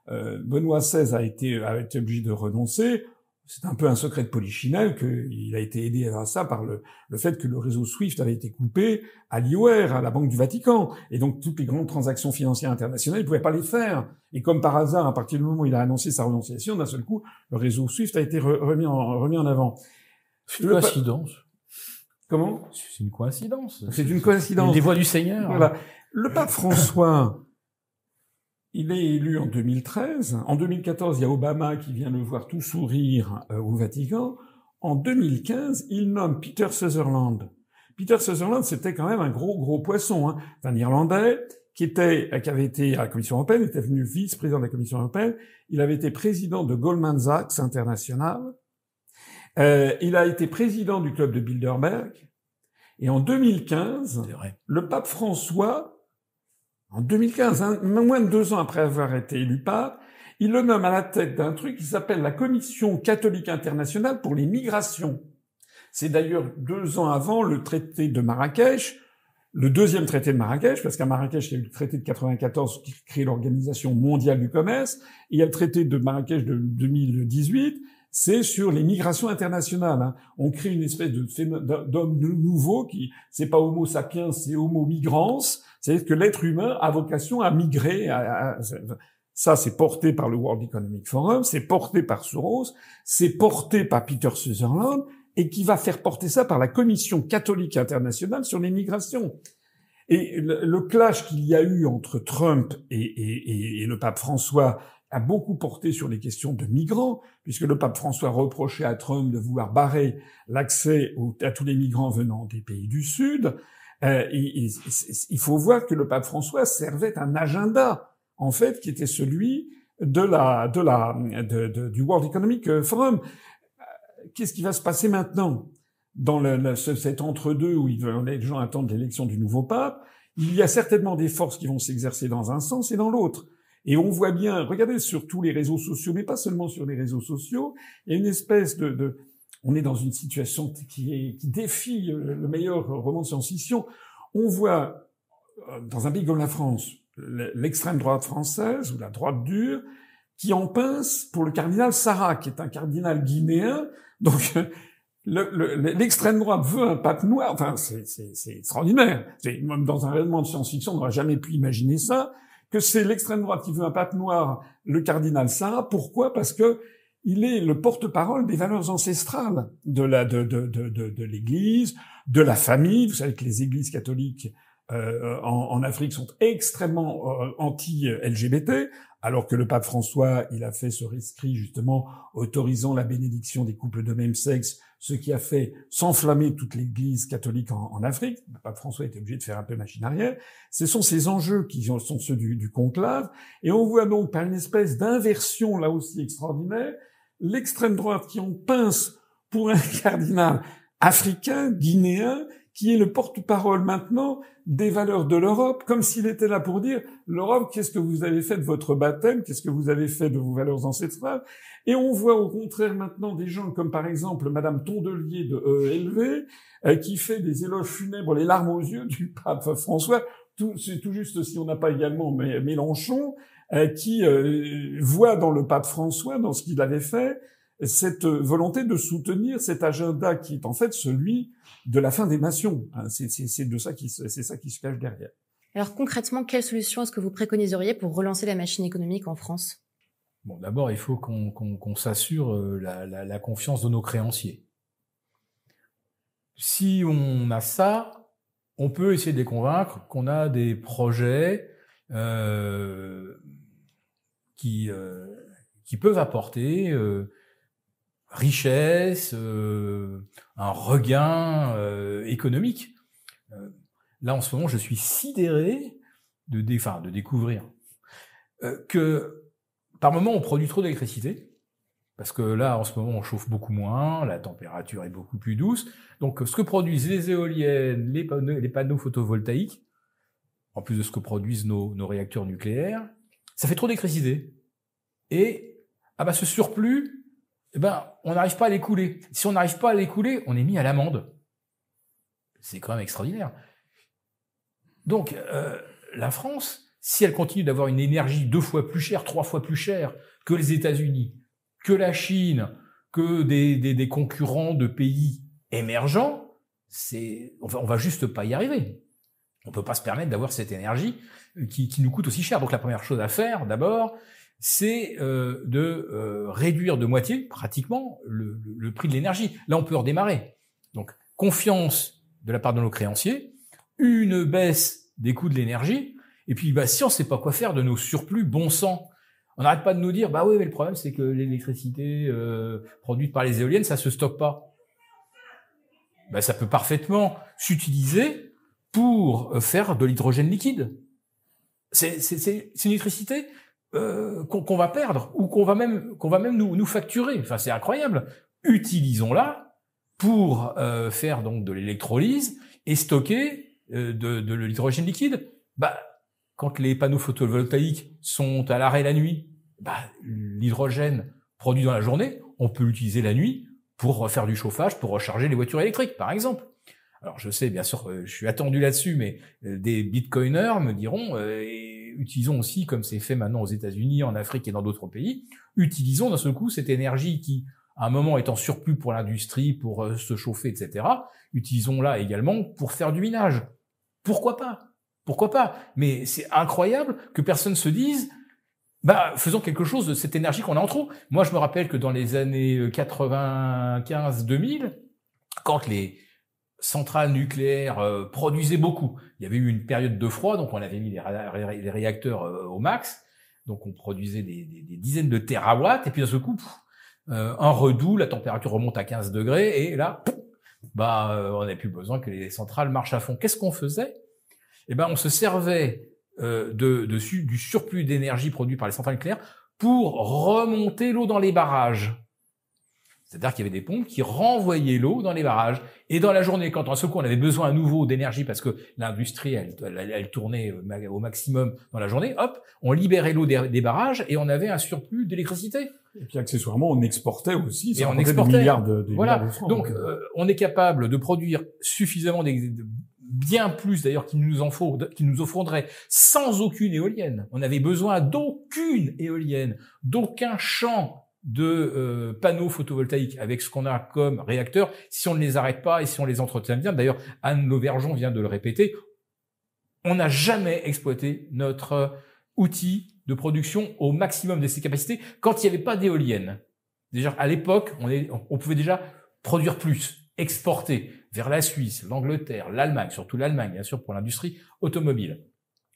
Benoît XVI a été obligé de renoncer. C'est un peu un secret de polichinelle qu'il a été aidé à ça par le fait que le réseau SWIFT avait été coupé à l'IOR, à la Banque du Vatican. Et donc, toutes les grandes transactions financières internationales, il ne pouvait pas les faire. Et comme par hasard, à partir du moment où il a annoncé sa renonciation, d'un seul coup, le réseau SWIFT a été remis en avant. C'est une coïncidence. Comment? C'est une coïncidence. C'est une coïncidence. Des voix du Seigneur. Voilà. Le pape François, il est élu en 2013. En 2014, il y a Obama qui vient le voir tout sourire au Vatican. En 2015, il nomme Peter Sutherland. Peter Sutherland, c'était quand même un gros poisson, hein. C'est un Irlandais qui avait été à la Commission européenne, était venu vice-président de la Commission européenne. Il avait été président de Goldman Sachs International. Il a été président du club de Bilderberg. Et en 2015, le pape François, en 2015, hein, moins de 2 ans après avoir été élu pape, il le nomme à la tête d'un truc qui s'appelle la Commission catholique internationale pour les migrations. C'est d'ailleurs 2 ans avant le traité de Marrakech, le deuxième traité de Marrakech, parce qu'à Marrakech, il y a eu le traité de 94 qui crée l'Organisation mondiale du commerce, et il y a le traité de Marrakech de 2018, c'est sur les migrations internationales. Hein. On crée une espèce d'homme nouveau qui, c'est pas Homo sapiens, c'est Homo migrans. C'est-à-dire que l'être humain a vocation à migrer. Ça, c'est porté par le World Economic Forum, c'est porté par Soros, c'est porté par Peter Sutherland, et qui va faire porter ça par la Commission catholique internationale sur les migrations. Et le clash qu'il y a eu entre Trump et le pape François a beaucoup porté sur les questions de migrants, puisque le pape François reprochait à Trump de vouloir barrer l'accès à tous les migrants venant des pays du Sud. Il faut voir que le pape François servait un agenda, en fait, qui était celui du World Economic Forum. Qu'est-ce qui va se passer maintenant dans cet entre-deux où les gens attendent l'élection du nouveau pape? Il y a certainement des forces qui vont s'exercer dans un sens et dans l'autre. Et on voit bien, regardez sur tous les réseaux sociaux, mais pas seulement sur les réseaux sociaux, il y a une espèce on est dans une situation qui défie le meilleur roman de science-fiction. On voit, dans un pays comme la France, l'extrême droite française, ou la droite dure, qui en pince pour le cardinal Sarah, qui est un cardinal guinéen. Donc, l'extrême droite veut un pape noir. Enfin, c'est extraordinaire. Même dans un roman de science-fiction, on n'aurait jamais pu imaginer ça. Que c'est l'extrême droite qui veut un pape noir, le cardinal Sarah. Pourquoi? Parce que il est le porte-parole des valeurs ancestrales de l'Église, de la famille. Vous savez que les églises catholiques en Afrique sont extrêmement anti-LGBT, alors que le pape François, il a fait ce rescrit justement autorisant la bénédiction des couples de même sexe, ce qui a fait s'enflammer toute l'Église catholique en Afrique. Le pape François était obligé de faire un peu machine arrière. Ce sont ces enjeux qui sont ceux du conclave, et on voit donc par une espèce d'inversion là aussi extraordinaire, l'extrême droite qui en pince pour un cardinal africain, guinéen, qui est le porte-parole maintenant des valeurs de l'Europe, comme s'il était là pour dire l'Europe, qu'est-ce que vous avez fait de votre baptême, qu'est-ce que vous avez fait de vos valeurs ancestrales. Et on voit au contraire maintenant des gens comme par exemple Madame Tondelier de EELV, qui fait des éloges funèbres, les larmes aux yeux du pape François. C'est tout juste si on n'a pas également Mélenchon, qui voit dans le pape François, dans ce qu'il avait fait, cette volonté de soutenir cet agenda qui est en fait celui de la fin des nations. C'est ça qui se cache derrière. Alors concrètement, quelle solution est-ce que vous préconiseriez pour relancer la machine économique en France? Bon, d'abord, il faut qu'on s'assure la confiance de nos créanciers. Si on a ça, on peut essayer de les convaincre qu'on a des projets qui peuvent apporter richesse, un regain économique. Là, en ce moment, je suis sidéré de découvrir que par moment, on produit trop d'électricité, parce que là, en ce moment, on chauffe beaucoup moins, la température est beaucoup plus douce. Donc, ce que produisent les éoliennes, les panneaux photovoltaïques, en plus de ce que produisent nos réacteurs nucléaires, ça fait trop d'électricité. Et ce surplus, on n'arrive pas à l'écouler. Si on n'arrive pas à l'écouler, on est mis à l'amende. C'est quand même extraordinaire. Donc, la France, si elle continue d'avoir une énergie 2 fois plus chère, 3 fois plus chère que les États-Unis, que la Chine, que des concurrents de pays émergents, on va juste pas y arriver. On peut pas se permettre d'avoir cette énergie qui nous coûte aussi cher. Donc la première chose à faire, d'abord, c'est de réduire de moitié, pratiquement, le prix de l'énergie. Là, on peut redémarrer. Donc, confiance de la part de nos créanciers, une baisse des coûts de l'énergie, et puis si on sait pas quoi faire de nos surplus, bon sang. On n'arrête pas de nous dire, oui, mais le problème, c'est que l'électricité produite par les éoliennes, ça se stocke pas. Ça peut parfaitement s'utiliser pour faire de l'hydrogène liquide. C'est une électricité qu'on va perdre ou qu'on va même nous facturer. Enfin, c'est incroyable. Utilisons-la pour faire donc de l'électrolyse et stocker de l'hydrogène liquide. Quand les panneaux photovoltaïques sont à l'arrêt la nuit, l'hydrogène produit dans la journée, on peut l'utiliser la nuit pour faire du chauffage, pour recharger les voitures électriques, par exemple. Alors je sais, bien sûr, je suis attendu là-dessus, mais des bitcoiners me diront, utilisons aussi, comme c'est fait maintenant aux États-Unis, en Afrique et dans d'autres pays, utilisons d'un seul coup cette énergie qui, à un moment, est en surplus pour l'industrie, pour se chauffer, etc. Utilisons-la également pour faire du minage. Pourquoi pas ? Pourquoi pas ? Mais c'est incroyable que personne se dise, faisons quelque chose de cette énergie qu'on a en trop. Moi, je me rappelle que dans les années 95-2000, quand les centrales nucléaires produisaient beaucoup, il y avait eu une période de froid, donc on avait mis les réacteurs au max, donc on produisait des dizaines de térawatts, et puis d'un seul coup, un redout, la température remonte à 15 degrés, et là, on n'a plus besoin que les centrales marchent à fond. Qu'est-ce qu'on faisait ? On se servait du surplus d'énergie produit par les centrales nucléaires pour remonter l'eau dans les barrages. C'est-à-dire qu'il y avait des pompes qui renvoyaient l'eau dans les barrages. Et dans la journée, quand en ce coup on avait besoin à nouveau d'énergie parce que l'industrie, elle tournait au maximum dans la journée, hop, on libérait l'eau des barrages et on avait un surplus d'électricité. Et puis accessoirement, on exportait aussi. Et on exportait des milliards de francs. Donc, on est capable de produire suffisamment bien plus d'ailleurs qu'il nous en faudrait, sans aucune éolienne. On avait besoin d'aucune éolienne, d'aucun champ de panneaux photovoltaïques avec ce qu'on a comme réacteurs, si on ne les arrête pas et si on les entretient bien. D'ailleurs, Anne Lauvergeon vient de le répéter, on n'a jamais exploité notre outil de production au maximum de ses capacités quand il n'y avait pas d'éolienne. Déjà, à l'époque, on pouvait déjà produire plus, exporter vers la Suisse, l'Angleterre, l'Allemagne, surtout l'Allemagne, bien sûr, pour l'industrie automobile.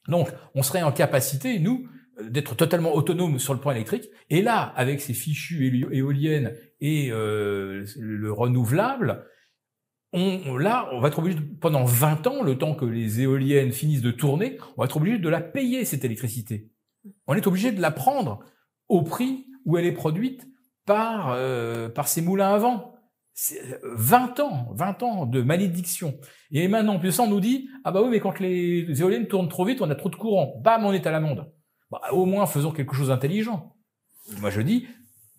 Donc, on serait en capacité, nous, d'être totalement autonome sur le plan électrique. Et là, avec ces fichues éoliennes et le renouvelable, on va être obligé, pendant 20 ans, le temps que les éoliennes finissent de tourner, on va être obligé de la payer, cette électricité. On est obligé de la prendre au prix où elle est produite par ces moulins à vent. C'est 20 ans de malédiction. Et maintenant, plus ça, on nous dit, oui, mais quand les éoliennes tournent trop vite, on a trop de courant. Bam, on est à l'amende. Au moins, faisons quelque chose d'intelligent. Moi, je dis,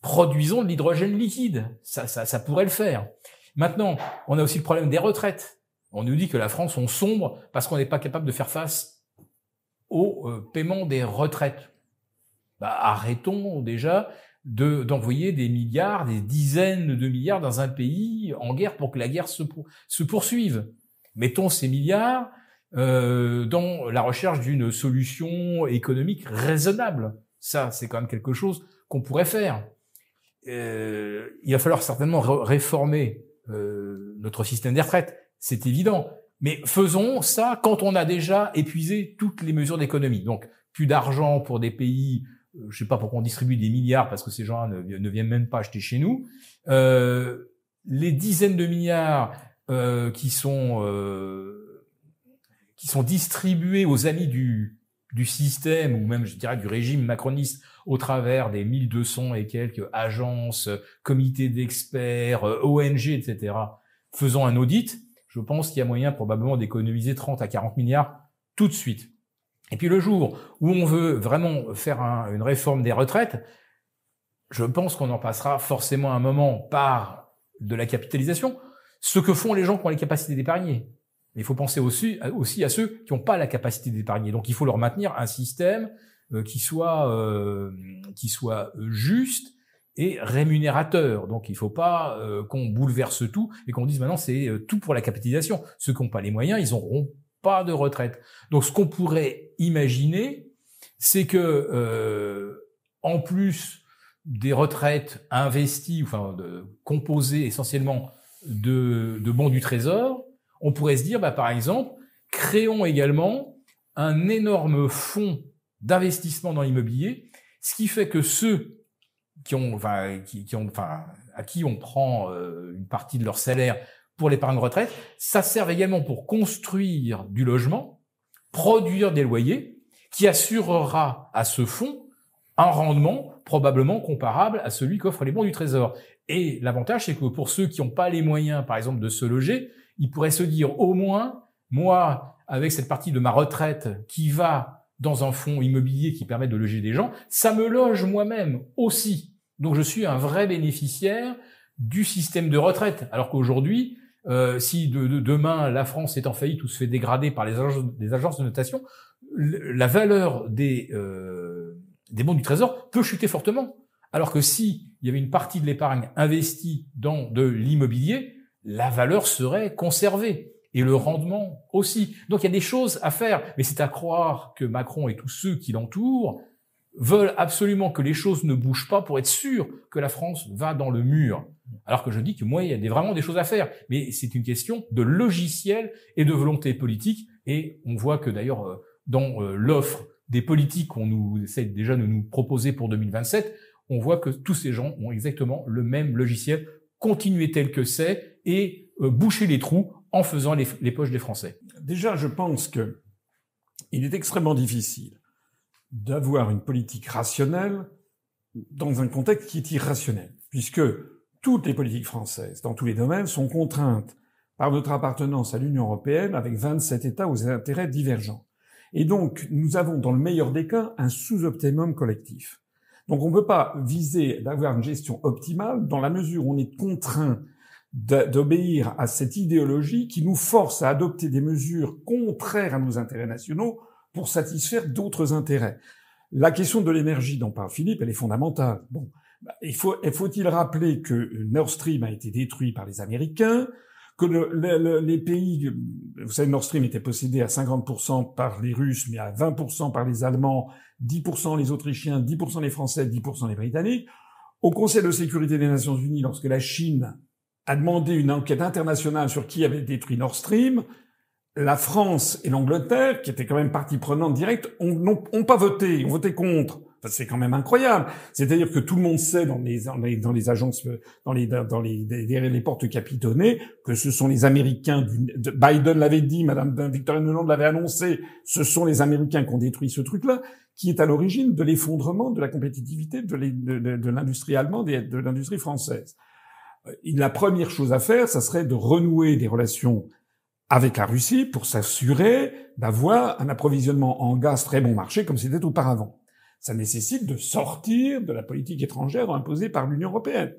produisons de l'hydrogène liquide. Ça pourrait le faire. Maintenant, on a aussi le problème des retraites. On nous dit que la France, on sombre parce qu'on n'est pas capable de faire face au paiement des retraites. Arrêtons déjà d'envoyer des milliards, des dizaines de milliards dans un pays en guerre pour que la guerre se poursuive. Mettons ces milliards dans la recherche d'une solution économique raisonnable. Ça, c'est quand même quelque chose qu'on pourrait faire. Il va falloir certainement réformer notre système des retraites, c'est évident. Mais faisons ça quand on a déjà épuisé toutes les mesures d'économie. Donc, plus d'argent pour des pays, je sais pas pourquoi on distribue des milliards parce que ces gens-là ne viennent même pas acheter chez nous. Les dizaines de milliards qui sont distribués aux amis du système, ou même, je dirais, du régime macroniste, au travers des 1200 et quelques agences, comités d'experts, ONG, etc., faisant un audit, je pense qu'il y a moyen probablement d'économiser 30 à 40 milliards tout de suite. Et puis le jour où on veut vraiment faire une réforme des retraites, je pense qu'on en passera forcément un moment par de la capitalisation, ce que font les gens qui ont les capacités d'épargner. Mais il faut penser aussi à ceux qui n'ont pas la capacité d'épargner. Donc il faut leur maintenir un système qui soit juste et rémunérateur. Donc il ne faut pas qu'on bouleverse tout et qu'on dise maintenant c'est tout pour la capitalisation. Ceux qui n'ont pas les moyens, ils n'auront pas de retraite. Donc ce qu'on pourrait imaginer, c'est que en plus des retraites investies, enfin composées essentiellement de bons du Trésor, on pourrait se dire, par exemple, créons également un énorme fonds d'investissement dans l'immobilier, ce qui fait que ceux à qui on prend une partie de leur salaire pour l'épargne retraite, ça sert également pour construire du logement, produire des loyers, qui assurera à ce fonds un rendement probablement comparable à celui qu'offrent les bons du Trésor. Et l'avantage, c'est que pour ceux qui n'ont pas les moyens, par exemple, de se loger, ils pourraient se dire, au moins, moi, avec cette partie de ma retraite qui va dans un fonds immobilier qui permet de loger des gens, ça me loge moi-même aussi. Donc je suis un vrai bénéficiaire du système de retraite. Alors qu'aujourd'hui, si demain la France est en faillite ou se fait dégrader par les agences de notation, la valeur des bons du Trésor peut chuter fortement. Alors que si il y avait une partie de l'épargne investie dans de l'immobilier, la valeur serait conservée et le rendement aussi. Donc il y a des choses à faire, mais c'est à croire que Macron et tous ceux qui l'entourent veulent absolument que les choses ne bougent pas pour être sûr que la France va dans le mur. Alors que je dis que moi, il y a vraiment des choses à faire. Mais c'est une question de logiciel et de volonté politique. Et on voit que d'ailleurs, dans l'offre des politiques qu'on nous essaie déjà de nous proposer pour 2027, on voit que tous ces gens ont exactement le même logiciel, continuer tel que c'est et boucher les trous en faisant les poches des Français. Déjà, je pense que il est extrêmement difficile d'avoir une politique rationnelle dans un contexte qui est irrationnel, puisque toutes les politiques françaises, dans tous les domaines, sont contraintes par notre appartenance à l'Union européenne avec 27 États aux intérêts divergents. Et donc, nous avons, dans le meilleur des cas, un sous-optimum collectif. Donc, on ne peut pas viser d'avoir une gestion optimale dans la mesure où on est contraint d'obéir à cette idéologie qui nous force à adopter des mesures contraires à nos intérêts nationaux pour satisfaire d'autres intérêts. La question de l'énergie dont parle Philippe, elle est fondamentale. Bon, faut-il rappeler que Nord Stream a été détruit par les Américains, que les pays, vous savez, Nord Stream était possédé à 50% par les Russes, mais à 20% par les Allemands, 10% les Autrichiens, 10% les Français, 10% les Britanniques. Au Conseil de sécurité des Nations Unies, lorsque la Chine a demandé une enquête internationale sur qui avait détruit Nord Stream, la France et l'Angleterre, qui étaient quand même partie prenante directe, ont pas voté, ont voté contre. Enfin, c'est quand même incroyable. C'est-à-dire que tout le monde sait dans les agences, derrière les portes capitonnées, que ce sont les Américains. Biden l'avait dit, Madame Victoria Nuland l'avait annoncé. Ce sont les Américains qui ont détruit ce truc-là, qui est à l'origine de l'effondrement de la compétitivité de l'industrie allemande et de l'industrie française. La première chose à faire, ça serait de renouer des relations avec la Russie pour s'assurer d'avoir un approvisionnement en gaz très bon marché comme c'était auparavant. Ça nécessite de sortir de la politique étrangère imposée par l'Union européenne.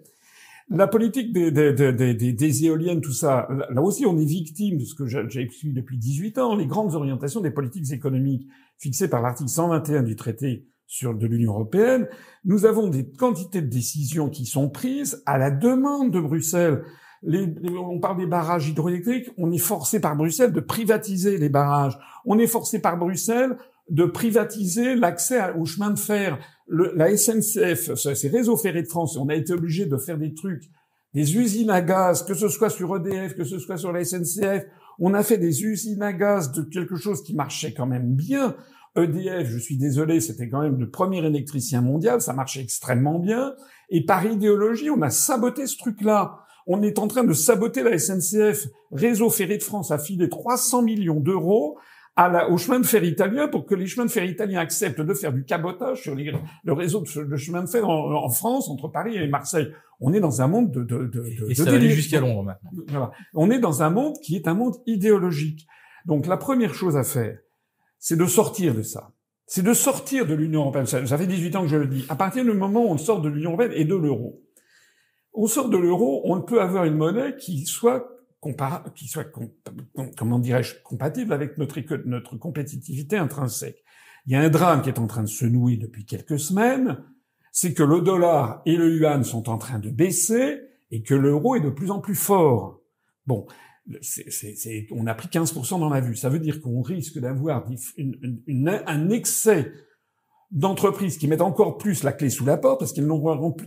La politique des éoliennes, tout ça, là aussi on est victime de ce que j'ai expliqué depuis 18 ans, les grandes orientations des politiques économiques fixées par l'article 121 du traité de l'Union européenne. Nous avons des quantités de décisions qui sont prises à la demande de Bruxelles. On parle des barrages hydroélectriques, on est forcé par Bruxelles de privatiser les barrages. On est forcé par Bruxelles de privatiser l'accès aux chemins de fer. La SNCF, ces réseaux ferrés de France, on a été obligé de faire des trucs, des usines à gaz, que ce soit sur EDF, que ce soit sur la SNCF. On a fait des usines à gaz de quelque chose qui marchait quand même bien. EDF, je suis désolé, c'était quand même le premier électricien mondial, ça marchait extrêmement bien. Et par idéologie, on a saboté ce truc-là. On est en train de saboter la SNCF. Réseau ferré de France a filé 300 millions d'euros au chemin de fer italien pour que les chemins de fer italiens acceptent de faire du cabotage sur le réseau de chemin de fer en France, entre Paris et Marseille. On est dans un monde et ça va aller jusqu'à Londres maintenant. Voilà. On est dans un monde qui est un monde idéologique. Donc la première chose à faire, c'est de sortir de ça. C'est de sortir de l'Union européenne. Ça fait 18 ans que je le dis. À partir du moment où on sort de l'Union européenne et de l'euro, on sort de l'euro, on ne peut avoir une monnaie qui soit comment dirais-je, compatible avec notre compétitivité intrinsèque. Il y a un drame qui est en train de se nouer depuis quelques semaines, c'est que le dollar et le yuan sont en train de baisser et que l'euro est de plus en plus fort. Bon, on a pris 15% dans la vue. Ça veut dire qu'on risque d'avoir un excès d'entreprises qui mettent encore plus la clé sous la porte parce qu'ils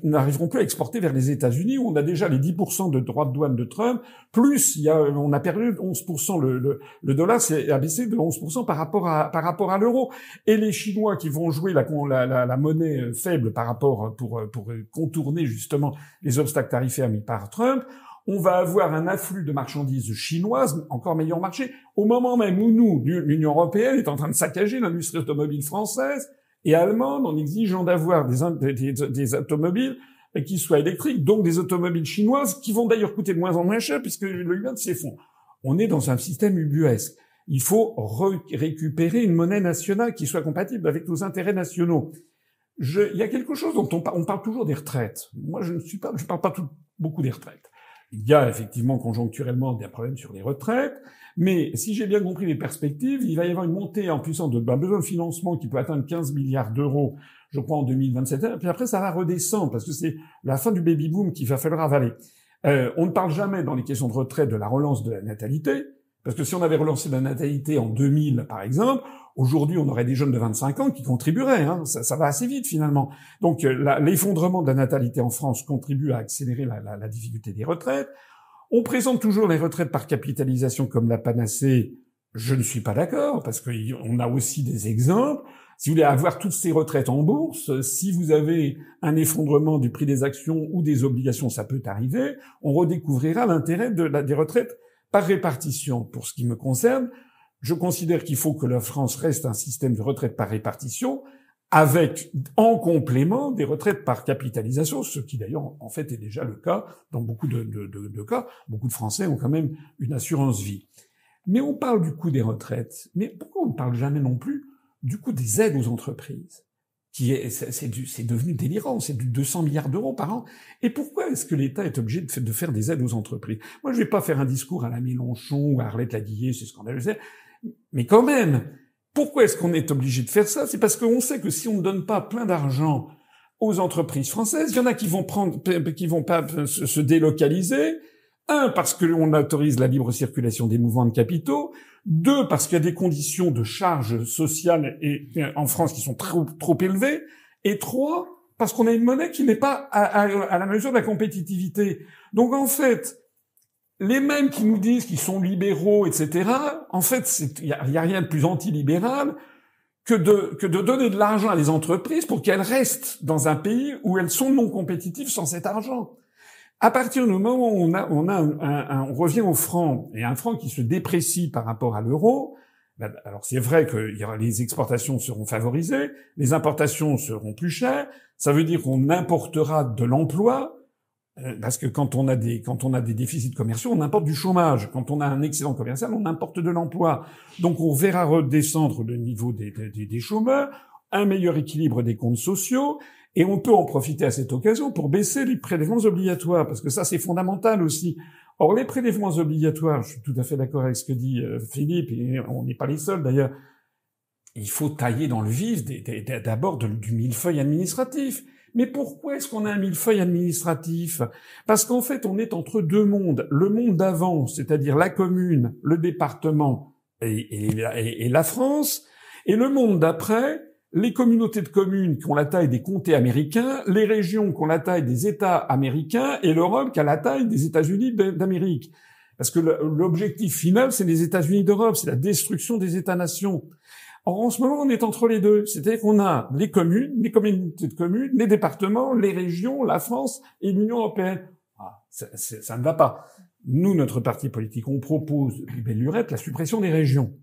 n'arriveront plus à exporter vers les États-Unis où on a déjà les 10% de droits de douane de Trump, plus on a perdu 11%, le dollar a baissé de 11% par rapport à l'euro. Et les Chinois qui vont jouer la monnaie faible par rapport pour contourner justement les obstacles tarifaires mis par Trump, on va avoir un afflux de marchandises chinoises, encore meilleur marché, au moment même où nous, l'Union européenne, est en train de saccager l'industrie automobile française et allemande en exigeant d'avoir des automobiles qui soient électriques, donc des automobiles chinoises qui vont d'ailleurs coûter de moins en moins cher puisque le yuan s'effondre. On est dans un système ubuesque. Il faut récupérer une monnaie nationale qui soit compatible avec nos intérêts nationaux. Il y a quelque chose dont on parle toujours des retraites. Moi, je parle pas beaucoup des retraites. Il y a effectivement conjoncturellement des problèmes sur les retraites, mais si j'ai bien compris les perspectives, il va y avoir une montée en puissance d'un besoin de financement qui peut atteindre 15 milliards d'euros, je crois, en 2027, puis après ça va redescendre, parce que c'est la fin du baby-boom qu'il va falloir avaler. On ne parle jamais dans les questions de retraite de la relance de la natalité, parce que si on avait relancé la natalité en 2000, par exemple, aujourd'hui, on aurait des jeunes de 25 ans qui contribueraient. Ça va assez vite, finalement. Donc, l'effondrement de la natalité en France contribue à accélérer la difficulté des retraites. On présente toujours les retraites par capitalisation comme la panacée. Je ne suis pas d'accord, parce qu'on a aussi des exemples. Si vous voulez avoir toutes ces retraites en bourse, si vous avez un effondrement du prix des actions ou des obligations, ça peut arriver, on redécouvrira l'intérêt des retraites par répartition. Pour ce qui me concerne, je considère qu'il faut que la France reste un système de retraite par répartition avec, en complément, des retraites par capitalisation, ce qui d'ailleurs, en fait, est déjà le cas dans beaucoup de cas. Beaucoup de Français ont quand même une assurance vie. Mais on parle du coût des retraites. Mais pourquoi on ne parle jamais non plus du coût des aides aux entreprises? C'est devenu délirant, c'est du 200 milliards d'euros par an. Et pourquoi est-ce que l'État est obligé de faire des aides aux entreprises? Moi, je vais pas faire un discours à la Mélenchon ou à Arlette Laguillet, c'est scandaleux, mais quand même, pourquoi est-ce qu'on est obligé de faire ça? C'est parce qu'on sait que si on ne donne pas plein d'argent aux entreprises françaises, il y en a qui vont pas se délocaliser. Un, parce qu'on autorise la libre circulation des mouvements de capitaux. Deux, parce qu'il y a des conditions de charges sociales en France qui sont trop élevées. Et trois, parce qu'on a une monnaie qui n'est pas à la mesure de la compétitivité. Donc en fait, les mêmes qui nous disent qu'ils sont libéraux, etc., en fait, il y a rien de plus antilibéral que de donner de l'argent à des entreprises pour qu'elles restent dans un pays où elles sont non compétitives sans cet argent. À partir du moment où on revient au franc, et un franc qui se déprécie par rapport à l'euro, alors c'est vrai que les exportations seront favorisées, les importations seront plus chères, ça veut dire qu'on importera de l'emploi, parce que quand on a des déficits commerciaux, on importe du chômage. Quand on a un excédent commercial, on importe de l'emploi. Donc on verra redescendre le niveau des chômeurs, un meilleur équilibre des comptes sociaux, et on peut en profiter à cette occasion pour baisser les prélèvements obligatoires, parce que ça c'est fondamental aussi. Or les prélèvements obligatoires, je suis tout à fait d'accord avec ce que dit Philippe, et on n'est pas les seuls d'ailleurs, il faut tailler dans le vif d'abord du millefeuille administratif. Mais pourquoi est-ce qu'on a un millefeuille administratif? Parce qu'en fait, on est entre deux mondes. Le monde d'avant, c'est-à-dire la commune, le département et la France, et le monde d'après, les communautés de communes qui ont la taille des comtés américains, les régions qui ont la taille des États américains, et l'Europe qui a la taille des États-Unis d'Amérique. Parce que l'objectif final, c'est les États-Unis d'Europe, c'est la destruction des États-nations. Or, en ce moment, on est entre les deux. C'est-à-dire qu'on a les communes, les communautés de communes, les départements, les régions, la France et l'Union européenne. Ça ne va pas. Nous, notre parti politique, on propose, belle lurette, la suppression des régions.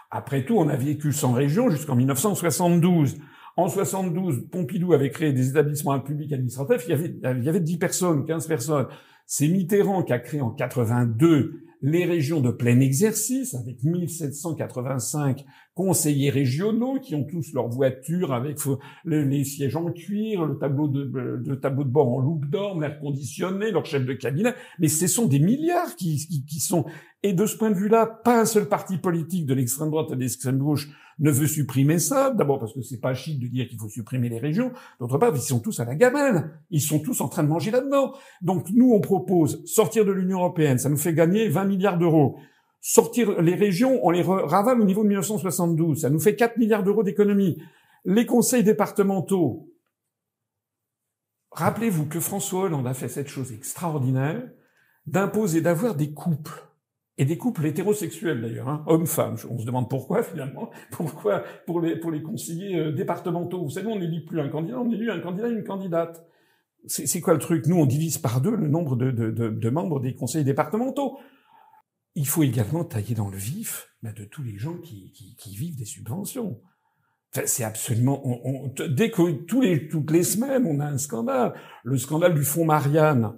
Après tout, on a vécu sans région jusqu'en 1972. En 72, Pompidou avait créé des établissements publics administratifs. Il y avait 10 personnes, 15 personnes. C'est Mitterrand qui a créé en 82 les régions de plein exercice, avec 1785 conseillers régionaux qui ont tous leur voiture avec les sièges en cuir, le tableau de bord en loupe d'or, l'air conditionné, leur chef de cabinet. Mais ce sont des milliards qui sont... Et de ce point de vue-là, pas un seul parti politique de l'extrême droite et de l'extrême gauche ne veut supprimer ça. D'abord parce que c'est pas chic de dire qu'il faut supprimer les régions. D'autre part, ils sont tous à la gamelle. Ils sont tous en train de manger là-dedans. Donc nous, on propose sortir de l'Union européenne. Ça nous fait gagner 20 milliards d'euros. Sortir les régions, on les ravale au niveau de 1972. Ça nous fait 4 milliards d'euros d'économie. Les conseils départementaux. Rappelez-vous que François Hollande a fait cette chose extraordinaire d'imposer d'avoir des couples. Et des couples hétérosexuels d'ailleurs, hein, hommes-femmes. On se demande pourquoi finalement. Pourquoi pour les conseillers départementaux. Vous savez, on n'élit plus un candidat, on élit un candidat et une candidate. C'est quoi le truc? Nous, on divise par 2 le nombre de membres des conseils départementaux. Il faut également tailler dans le vif de tous les gens qui vivent des subventions. Enfin, c'est absolument... dès que toutes les semaines, on a un scandale. Le scandale du fonds Marianne.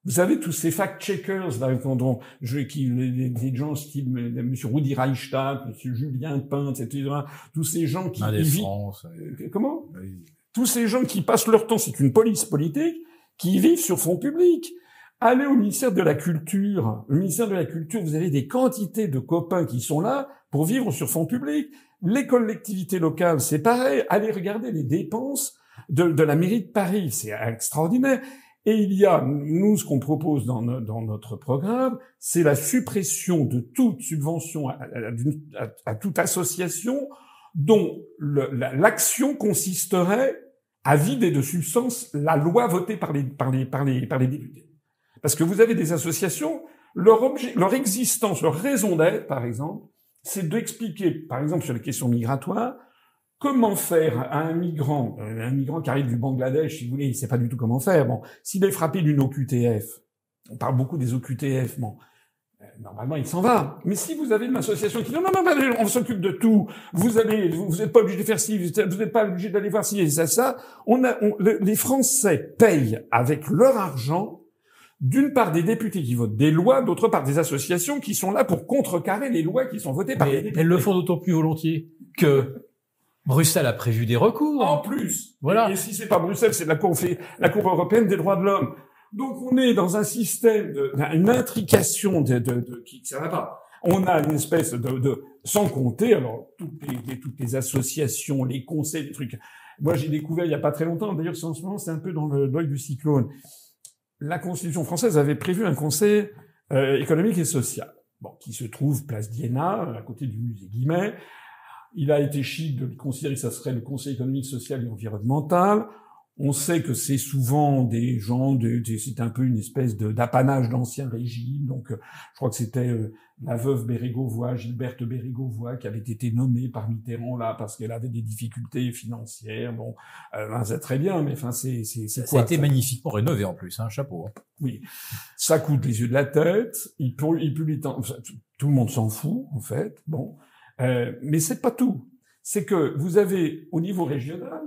Vous savez, tous ces fact-checkers, là, des gens style M. Rudi Reichstadt, M. Julien Pin, etc., tous ces gens qui... Comment? Oui. Tous ces gens qui passent leur temps, c'est une police politique, qui vivent sur fonds publics. Allez au ministère de la Culture. Le ministère de la Culture, vous avez des quantités de copains qui sont là pour vivre sur fonds publics. Les collectivités locales, c'est pareil. Allez regarder les dépenses de la mairie de Paris. C'est extraordinaire. Et il y a, nous, ce qu'on propose dans notre programme, c'est la suppression de toute subvention à toute association dont l'action consisterait à vider de substance la loi votée par les députés. Parce que vous avez des associations, leur existence, leur raison d'être, par exemple, c'est d'expliquer, par exemple, sur les questions migratoires, comment faire à un migrant qui arrive du Bangladesh, si vous voulez, il sait pas du tout comment faire. Bon, s'il est frappé d'une OQTF, on parle beaucoup des OQTF, bon, normalement il s'en va. Mais si vous avez une association qui dit non, on s'occupe de tout, vous êtes pas obligé de faire ci, vous n'êtes pas obligé d'aller voir ci et ça, les Français payent avec leur argent, d'une part des députés qui votent des lois, d'autre part des associations qui sont là pour contrecarrer les lois qui sont votées par les députés. Elles le font d'autant plus volontiers que Bruxelles a prévu des recours. En plus. Voilà. Et si c'est pas Bruxelles, c'est la Cour européenne des droits de l'homme. Donc on est dans un système une intrication qui ça va pas. On a une espèce sans compter, alors, toutes les associations, les conseils, les trucs. Moi, j'ai découvert il y a pas très longtemps, d'ailleurs, en ce moment, c'est un peu dans l'œil du cyclone. La Constitution française avait prévu un conseil économique et social. Bon, qui se trouve place d'Iéna, à côté du musée Guimet. Il a été chic de considérer que ça serait le Conseil économique, social et environnemental. On sait que c'est souvent des gens, c'est un peu une espèce d'apanage d'ancien régime. Donc, je crois que c'était la veuve Bérégovoy, Gilberte Bérégovoy, qui avait été nommée par Mitterrand là parce qu'elle avait des difficultés financières. Bon, c'est très bien, mais enfin, c'est quoi? Ça a été magnifiquement rénové en plus, hein, chapeau. Oui, ça coûte les yeux de la tête. Il publie tout le monde s'en fout en fait. Bon. Mais c'est pas tout. C'est que vous avez, au niveau régional,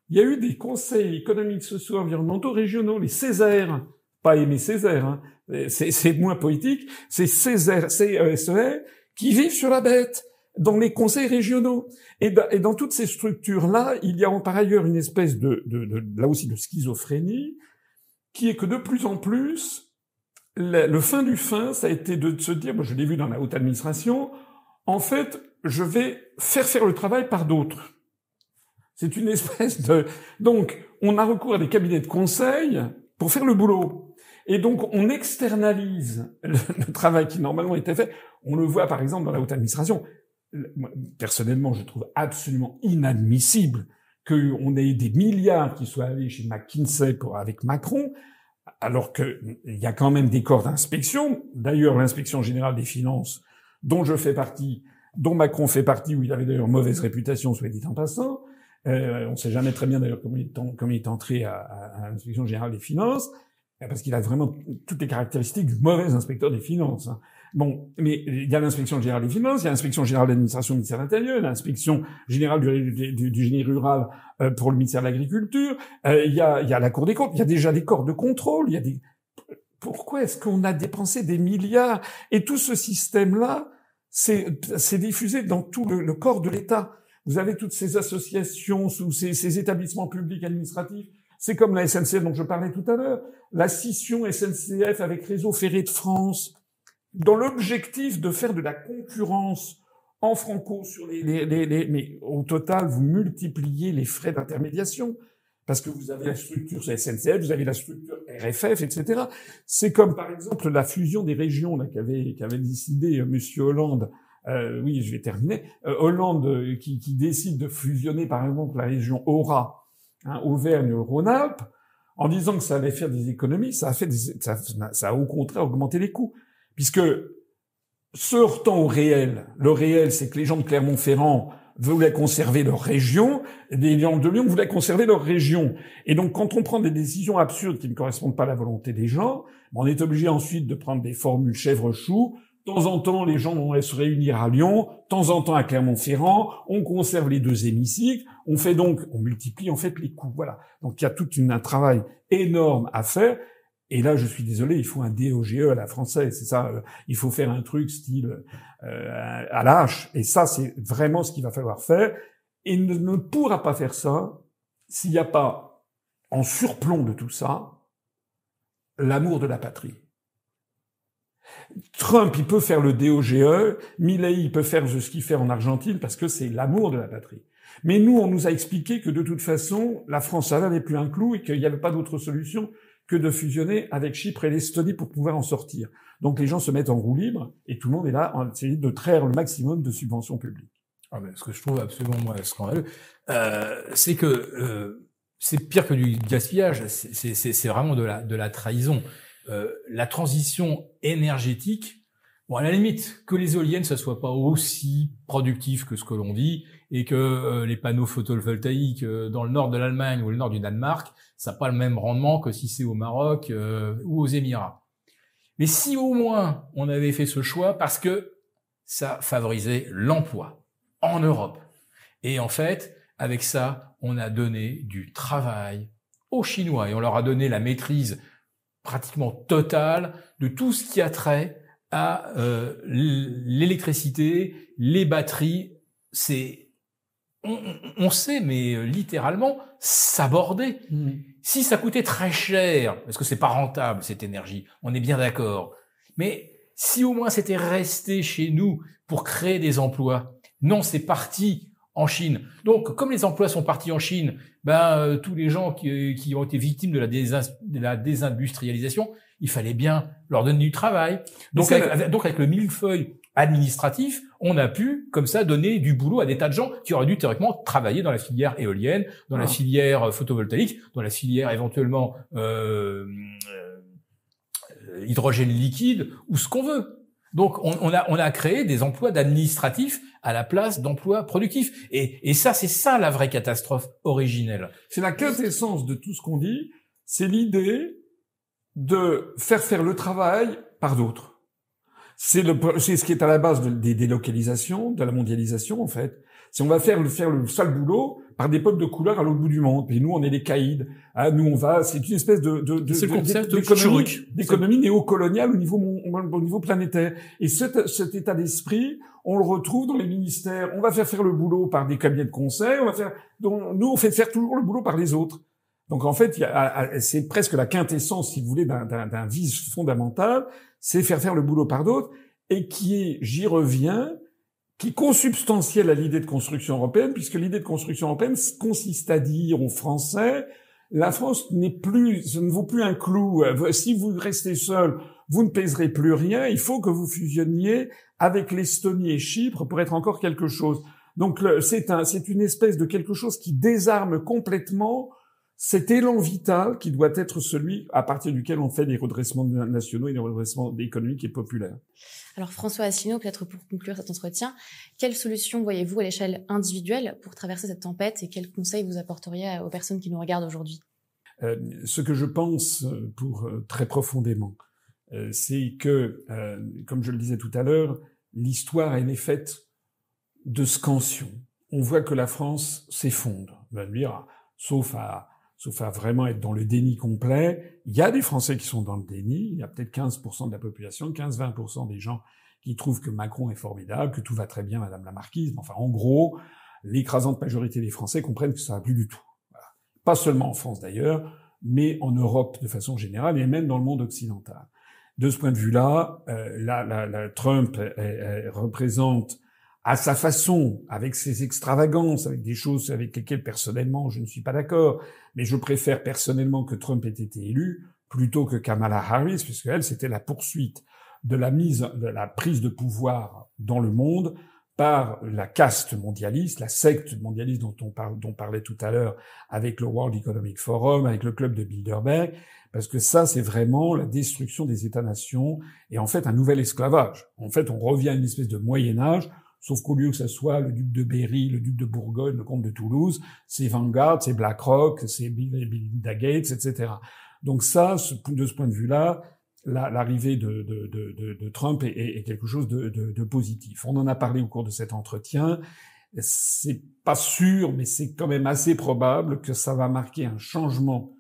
il y a eu des conseils économiques, sociaux, environnementaux régionaux, les Césaire. Pas Aimé Césaire, hein. C'est moins poétique. C'est Césaire, CESER, qui vivent sur la bête, dans les conseils régionaux. Et dans toutes ces structures-là, il y a par ailleurs une espèce là aussi, de schizophrénie, qui est que de plus en plus, le fin du fin, ça a été de se dire, moi je l'ai vu dans la haute administration, en fait, je vais faire le travail par d'autres. C'est une espèce donc, on a recours à des cabinets de conseil pour faire le boulot. Et donc, on externalise le travail qui normalement était fait. On le voit, par exemple, dans la haute administration. Personnellement, je trouve absolument inadmissible qu'on ait des milliards qui soient allés chez McKinsey avec Macron, alors qu'il y a quand même des corps d'inspection. D'ailleurs, l'inspection générale des finances, dont je fais partie, dont Macron fait partie, où il avait d'ailleurs mauvaise réputation, soit dit en passant. On ne sait jamais très bien d'ailleurs comment il est entré à l'inspection générale des finances, parce qu'il a vraiment toutes les caractéristiques du mauvais inspecteur des finances. Hein. Bon, mais il y a l'inspection générale des finances, il y a l'inspection générale de l'administration du ministère de l'Intérieur, l'inspection générale du génie rural pour le ministère de l'Agriculture, il y a la Cour des comptes, il y a déjà des corps de contrôle, il y a des... pourquoi est-ce qu'on a dépensé des milliards? Et tout ce système-là, c'est diffusé dans tout le corps de l'État. Vous avez toutes ces associations, ces établissements publics administratifs. C'est comme la SNCF dont je parlais tout à l'heure. La scission SNCF avec Réseau Ferré de France, dans l'objectif de faire de la concurrence en franco sur mais au total, vous multipliez les frais d'intermédiation. Parce que vous avez la structure SNCF, vous avez la structure RFF, etc. C'est comme, par exemple, la fusion des régions, là, qu'avait décidé Monsieur Hollande. Oui, je vais terminer. Hollande, qui décide de fusionner, par exemple, la région Aura, Auvergne-Rhône-Alpes, en disant que ça allait faire des économies, ça a au contraire augmenté les coûts. Puisque, se heurtant au réel, le réel, c'est que les gens de Clermont-Ferrand voulaient conserver leur région, et les gens de Lyon voulaient conserver leur région. Et donc, quand on prend des décisions absurdes qui ne correspondent pas à la volonté des gens, on est obligé ensuite de prendre des formules chèvre-chou. De temps en temps, les gens vont se réunir à Lyon, de temps en temps à Clermont-Ferrand, on conserve les deux hémicycles, on multiplie en fait les coûts. Voilà. Donc, il y a tout un travail énorme à faire. Et là, je suis désolé, il faut un DOGE à la française, c'est ça. Il faut faire un truc style à la hache. Et ça, c'est vraiment ce qu'il va falloir faire. Et il ne pourra pas faire ça s'il n'y a pas, en surplomb de tout ça, l'amour de la patrie. Trump, il peut faire le DOGE, Milei, il peut faire ce qu'il fait en Argentine parce que c'est l'amour de la patrie. Mais nous, on nous a expliqué que de toute façon, la France, ça n'avait plus un clou et qu'il n'y avait pas d'autre solution que de fusionner avec Chypre et l'Estonie pour pouvoir en sortir. Donc les gens se mettent en roue libre et tout le monde est là en essayant de traire le maximum de subventions publiques. Ah ben, ce que je trouve absolument scandaleux, c'est que c'est pire que du gaspillage, c'est vraiment de la trahison. La transition énergétique, bon, à la limite, que les éoliennes, ça soit pas aussi productif que ce que l'on dit, et que les panneaux photovoltaïques dans le nord de l'Allemagne ou le nord du Danemark, ça n'a pas le même rendement que si c'est au Maroc ou aux Émirats. Mais si au moins on avait fait ce choix, parce que ça favorisait l'emploi en Europe. Et en fait, avec ça, on a donné du travail aux Chinois et on leur a donné la maîtrise pratiquement totale de tout ce qui a trait à l'électricité, les batteries. On sait, mais littéralement, s'aborder. Si ça coûtait très cher, parce que c'est pas rentable cette énergie, on est bien d'accord. Mais si au moins c'était resté chez nous pour créer des emplois, non, c'est parti en Chine. Donc, comme les emplois sont partis en Chine, tous les gens qui ont été victimes de la désindustrialisation, il fallait bien leur donner du travail. Donc, avec le millefeuille administratif, on a pu, comme ça, donner du boulot à des tas de gens qui auraient dû théoriquement travailler dans la filière éolienne, dans la filière photovoltaïque, dans la filière éventuellement hydrogène liquide ou ce qu'on veut. Donc, on a créé des emplois d'administratifs à la place d'emplois productifs. Et ça, c'est ça la vraie catastrophe originelle. C'est la quintessence de tout ce qu'on dit. C'est l'idée de faire le travail par d'autres. C'est ce qui est à la base des délocalisations, de la mondialisation, en fait. Si on va faire le sale boulot par des peuples de couleur à l'autre bout du monde. Et nous, on est les caïds. Nous, c'est une espèce d'économie néocoloniale au niveau planétaire. Et cet état d'esprit, on le retrouve dans les ministères. On va faire le boulot par des cabinets de conseil. Nous, on fait faire toujours le boulot par les autres. Donc, en fait, c'est presque la quintessence, si vous voulez, d'un vice fondamental. C'est faire le boulot par d'autres et j'y reviens, qui est consubstantiel à l'idée de construction européenne, puisque l'idée de construction européenne consiste à dire aux Français, la France ça ne vaut plus un clou. Si vous restez seul, vous ne pèserez plus rien. Il faut que vous fusionniez avec l'Estonie et Chypre pour être encore quelque chose. Donc, c'est une espèce de quelque chose qui désarme complètement cet élan vital qui doit être celui à partir duquel on fait des redressements nationaux et des redressements économiques et populaires. Alors François Asselineau, peut-être pour conclure cet entretien, quelles solutions voyez-vous à l'échelle individuelle pour traverser cette tempête et quels conseils vous apporteriez aux personnes qui nous regardent aujourd'hui ? Ce que je pense très profondément, c'est que, comme je le disais tout à l'heure, l'histoire elle est faite de scansions. On voit que la France s'effondre, on va dire, sauf à sauf à vraiment être dans le déni complet. Il y a des Français qui sont dans le déni. Il y a peut-être 15% de la population, 15-20% des gens qui trouvent que Macron est formidable, que tout va très bien, Madame la Marquise. Enfin, en gros, l'écrasante majorité des Français comprennent que ça va plus du tout. Voilà. Pas seulement en France d'ailleurs, mais en Europe de façon générale et même dans le monde occidental. De ce point de vue-là, Trump représente à sa façon, avec ses extravagances, avec des choses avec lesquelles personnellement je ne suis pas d'accord, mais je préfère personnellement que Trump ait été élu plutôt que Kamala Harris, puisque elle, c'était la poursuite de la prise de pouvoir dans le monde par la caste mondialiste, la secte mondialiste dont parlait tout à l'heure avec le World Economic Forum, avec le club de Bilderberg, parce que ça, c'est vraiment la destruction des États-nations et en fait un nouvel esclavage. En fait, on revient à une espèce de Moyen-Âge, sauf qu'au lieu que ce soit le duc de Berry, le duc de Bourgogne, le comte de Toulouse, c'est Vanguard, c'est BlackRock, c'est Bill Gates, etc. Donc ça, de ce point de vue-là, l'arrivée de Trump est quelque chose de positif. On en a parlé au cours de cet entretien. C'est pas sûr, mais c'est quand même assez probable que ça va marquer un changement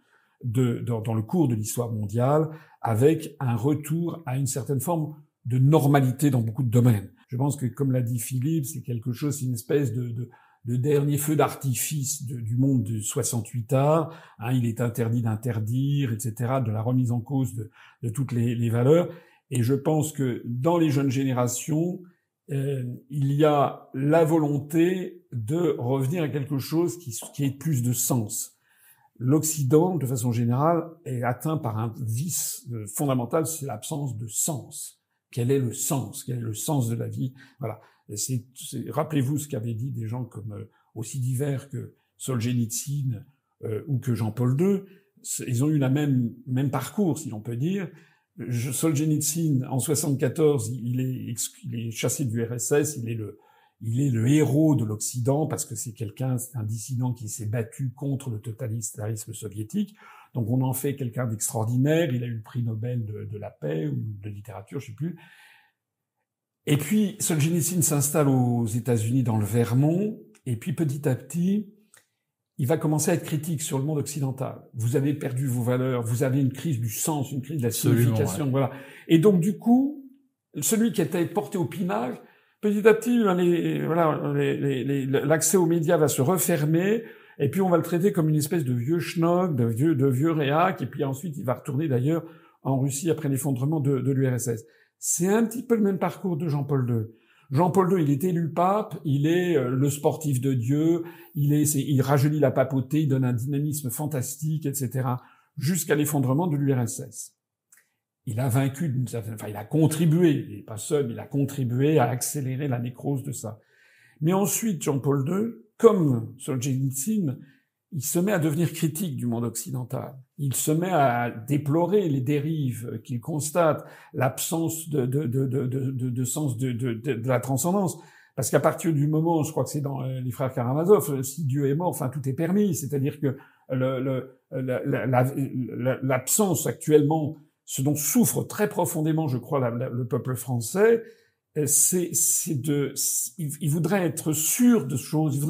dans le cours de l'histoire mondiale, avec un retour à une certaine forme de normalité dans beaucoup de domaines. Je pense que, comme l'a dit Philippe, c'est quelque chose, une espèce de dernier feu d'artifice du monde de 68 arts. Hein, il est interdit d'interdire, etc., de la remise en cause de toutes les valeurs. Et je pense que dans les jeunes générations, il y a la volonté de revenir à quelque chose qui ait plus de sens. L'Occident, de façon générale, est atteint par un vice fondamental, c'est l'absence de sens. Quel est le sens? Quel est le sens de la vie? Voilà. Rappelez-vous ce qu'avaient dit des gens comme aussi divers que Solzhenitsyn ou que Jean-Paul II. Ils ont eu la même parcours, si l'on peut dire. Solzhenitsyn, en 74, il est chassé du RSS. Il est le héros de l'Occident parce que c'est un dissident qui s'est battu contre le totalitarisme soviétique. Donc on en fait quelqu'un d'extraordinaire. Il a eu le prix Nobel de la paix ou de littérature, je sais plus. Et puis Solzhenitsyn s'installe aux États-Unis dans le Vermont. Et puis petit à petit, il va commencer à être critique sur le monde occidental. Vous avez perdu vos valeurs, vous avez une crise du sens, une crise de la signification, ouais. Voilà. Et donc du coup, celui qui était porté au pinage, petit à petit, l'accès aux médias va se refermer, et puis on va le traiter comme une espèce de vieux schnock, de vieux réac, et puis ensuite il va retourner d'ailleurs en Russie après l'effondrement de l'URSS. C'est un petit peu le même parcours de Jean-Paul II. Jean-Paul II, il est élu pape, il est le sportif de Dieu, il rajeunit la papauté, il donne un dynamisme fantastique, etc., jusqu'à l'effondrement de l'URSS. Il a vaincu il a contribué, il n'est pas seul, il a contribué à accélérer la nécrose de ça. Mais ensuite, Jean-Paul II, comme Solzhenitsyn, il se met à devenir critique du monde occidental. Il se met à déplorer les dérives qu'il constate, l'absence de sens de la transcendance. Parce qu'à partir du moment, je crois que c'est dans les frères Karamazov, si Dieu est mort, enfin tout est permis. C'est-à-dire que l'absence actuellement, ce dont souffre très profondément, je crois, le peuple français, il voudrait être sûr de choses.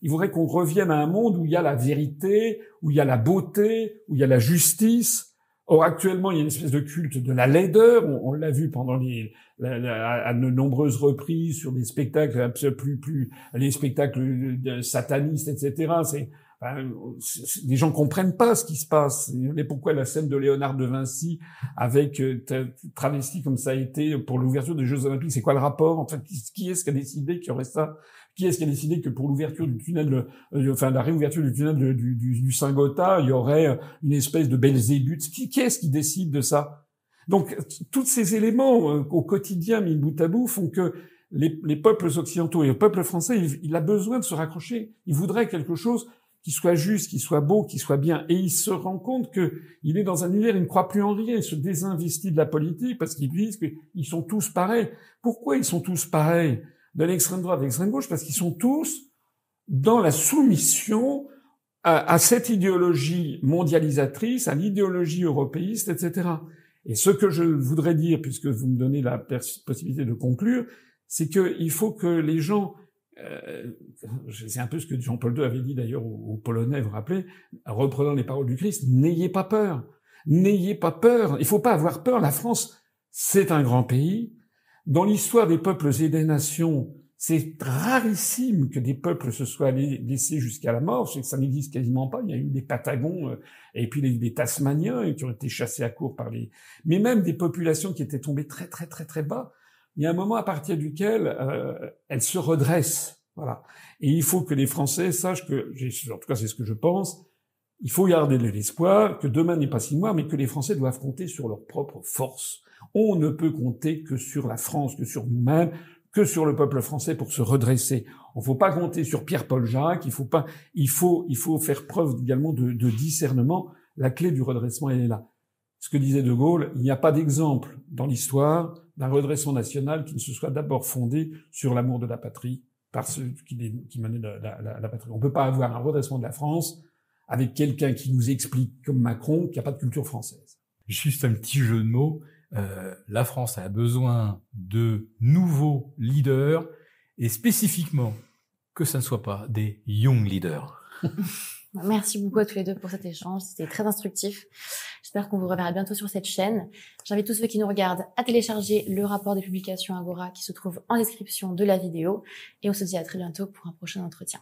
Il voudrait qu'on revienne à un monde où il y a la vérité, où il y a la beauté, où il y a la justice. Or, actuellement, il y a une espèce de culte de la laideur. On l'a vu pendant à de nombreuses reprises sur des spectacles les spectacles satanistes, etc. Les gens comprennent pas ce qui se passe. Mais pourquoi la scène de Léonard de Vinci avec travesti comme ça a été pour l'ouverture des Jeux Olympiques, c'est quoi le rapport? En fait, qui est-ce qui a décidé qu'il y aurait ça? Qui est-ce qui a décidé que pour l'ouverture du tunnel, la réouverture du tunnel du Saint-Gothard, il y aurait une espèce de Belzébuth? Qui est-ce qui décide de ça? Donc, tous ces éléments au quotidien mis bout à bout font que les peuples occidentaux et le peuple français, il a besoin de se raccrocher. Il voudrait quelque chose qui soit juste, qui soit beau, qui soit bien. Et il se rend compte que il est dans un univers, il ne croit plus en rien, il se désinvestit de la politique parce qu'ils disent qu'ils sont tous pareils. Pourquoi ils sont tous pareils? De l'extrême droite, de l'extrême gauche, parce qu'ils sont tous dans la soumission à cette idéologie mondialisatrice, à l'idéologie européiste, etc. Et ce que je voudrais dire, puisque vous me donnez la possibilité de conclure, c'est qu'il faut que les gens c'est un peu ce que Jean-Paul II avait dit d'ailleurs aux Polonais, vous vous rappelez, reprenant les paroles du Christ, n'ayez pas peur. N'ayez pas peur. Il faut pas avoir peur. La France, c'est un grand pays. Dans l'histoire des peuples et des nations, c'est rarissime que des peuples se soient laissés jusqu'à la mort. Ça n'existe quasiment pas. Il y a eu des Patagons et puis les Tasmaniens qui ont été chassés à court par les... Mais même des populations qui étaient tombées très, très, très, très bas. Il y a un moment à partir duquel elles se redressent. Voilà. Et il faut que les Français sachent que, en tout cas c'est ce que je pense, il faut garder de l'espoir que demain n'est pas si noir, mais que les Français doivent compter sur leur propre force. On ne peut compter que sur la France, que sur nous-mêmes, que sur le peuple français pour se redresser. On ne faut pas compter sur Pierre-Paul Jacques, il faut faire preuve également de discernement. La clé du redressement, elle est là. Ce que disait De Gaulle, il n'y a pas d'exemple dans l'histoire d'un redressement national qui ne se soit d'abord fondé sur l'amour de la patrie par ceux qui menaient la patrie. On ne peut pas avoir un redressement de la France avec quelqu'un qui nous explique, comme Macron, qu'il n'y a pas de culture française. Juste un petit jeu de mots. La France a besoin de nouveaux leaders et spécifiquement que ça ne soit pas des young leaders. Merci beaucoup à tous les deux pour cet échange, c'était très instructif. J'espère qu'on vous reverra bientôt sur cette chaîne. J'invite tous ceux qui nous regardent à télécharger le rapport des publications Agora qui se trouve en description de la vidéo et on se dit à très bientôt pour un prochain entretien.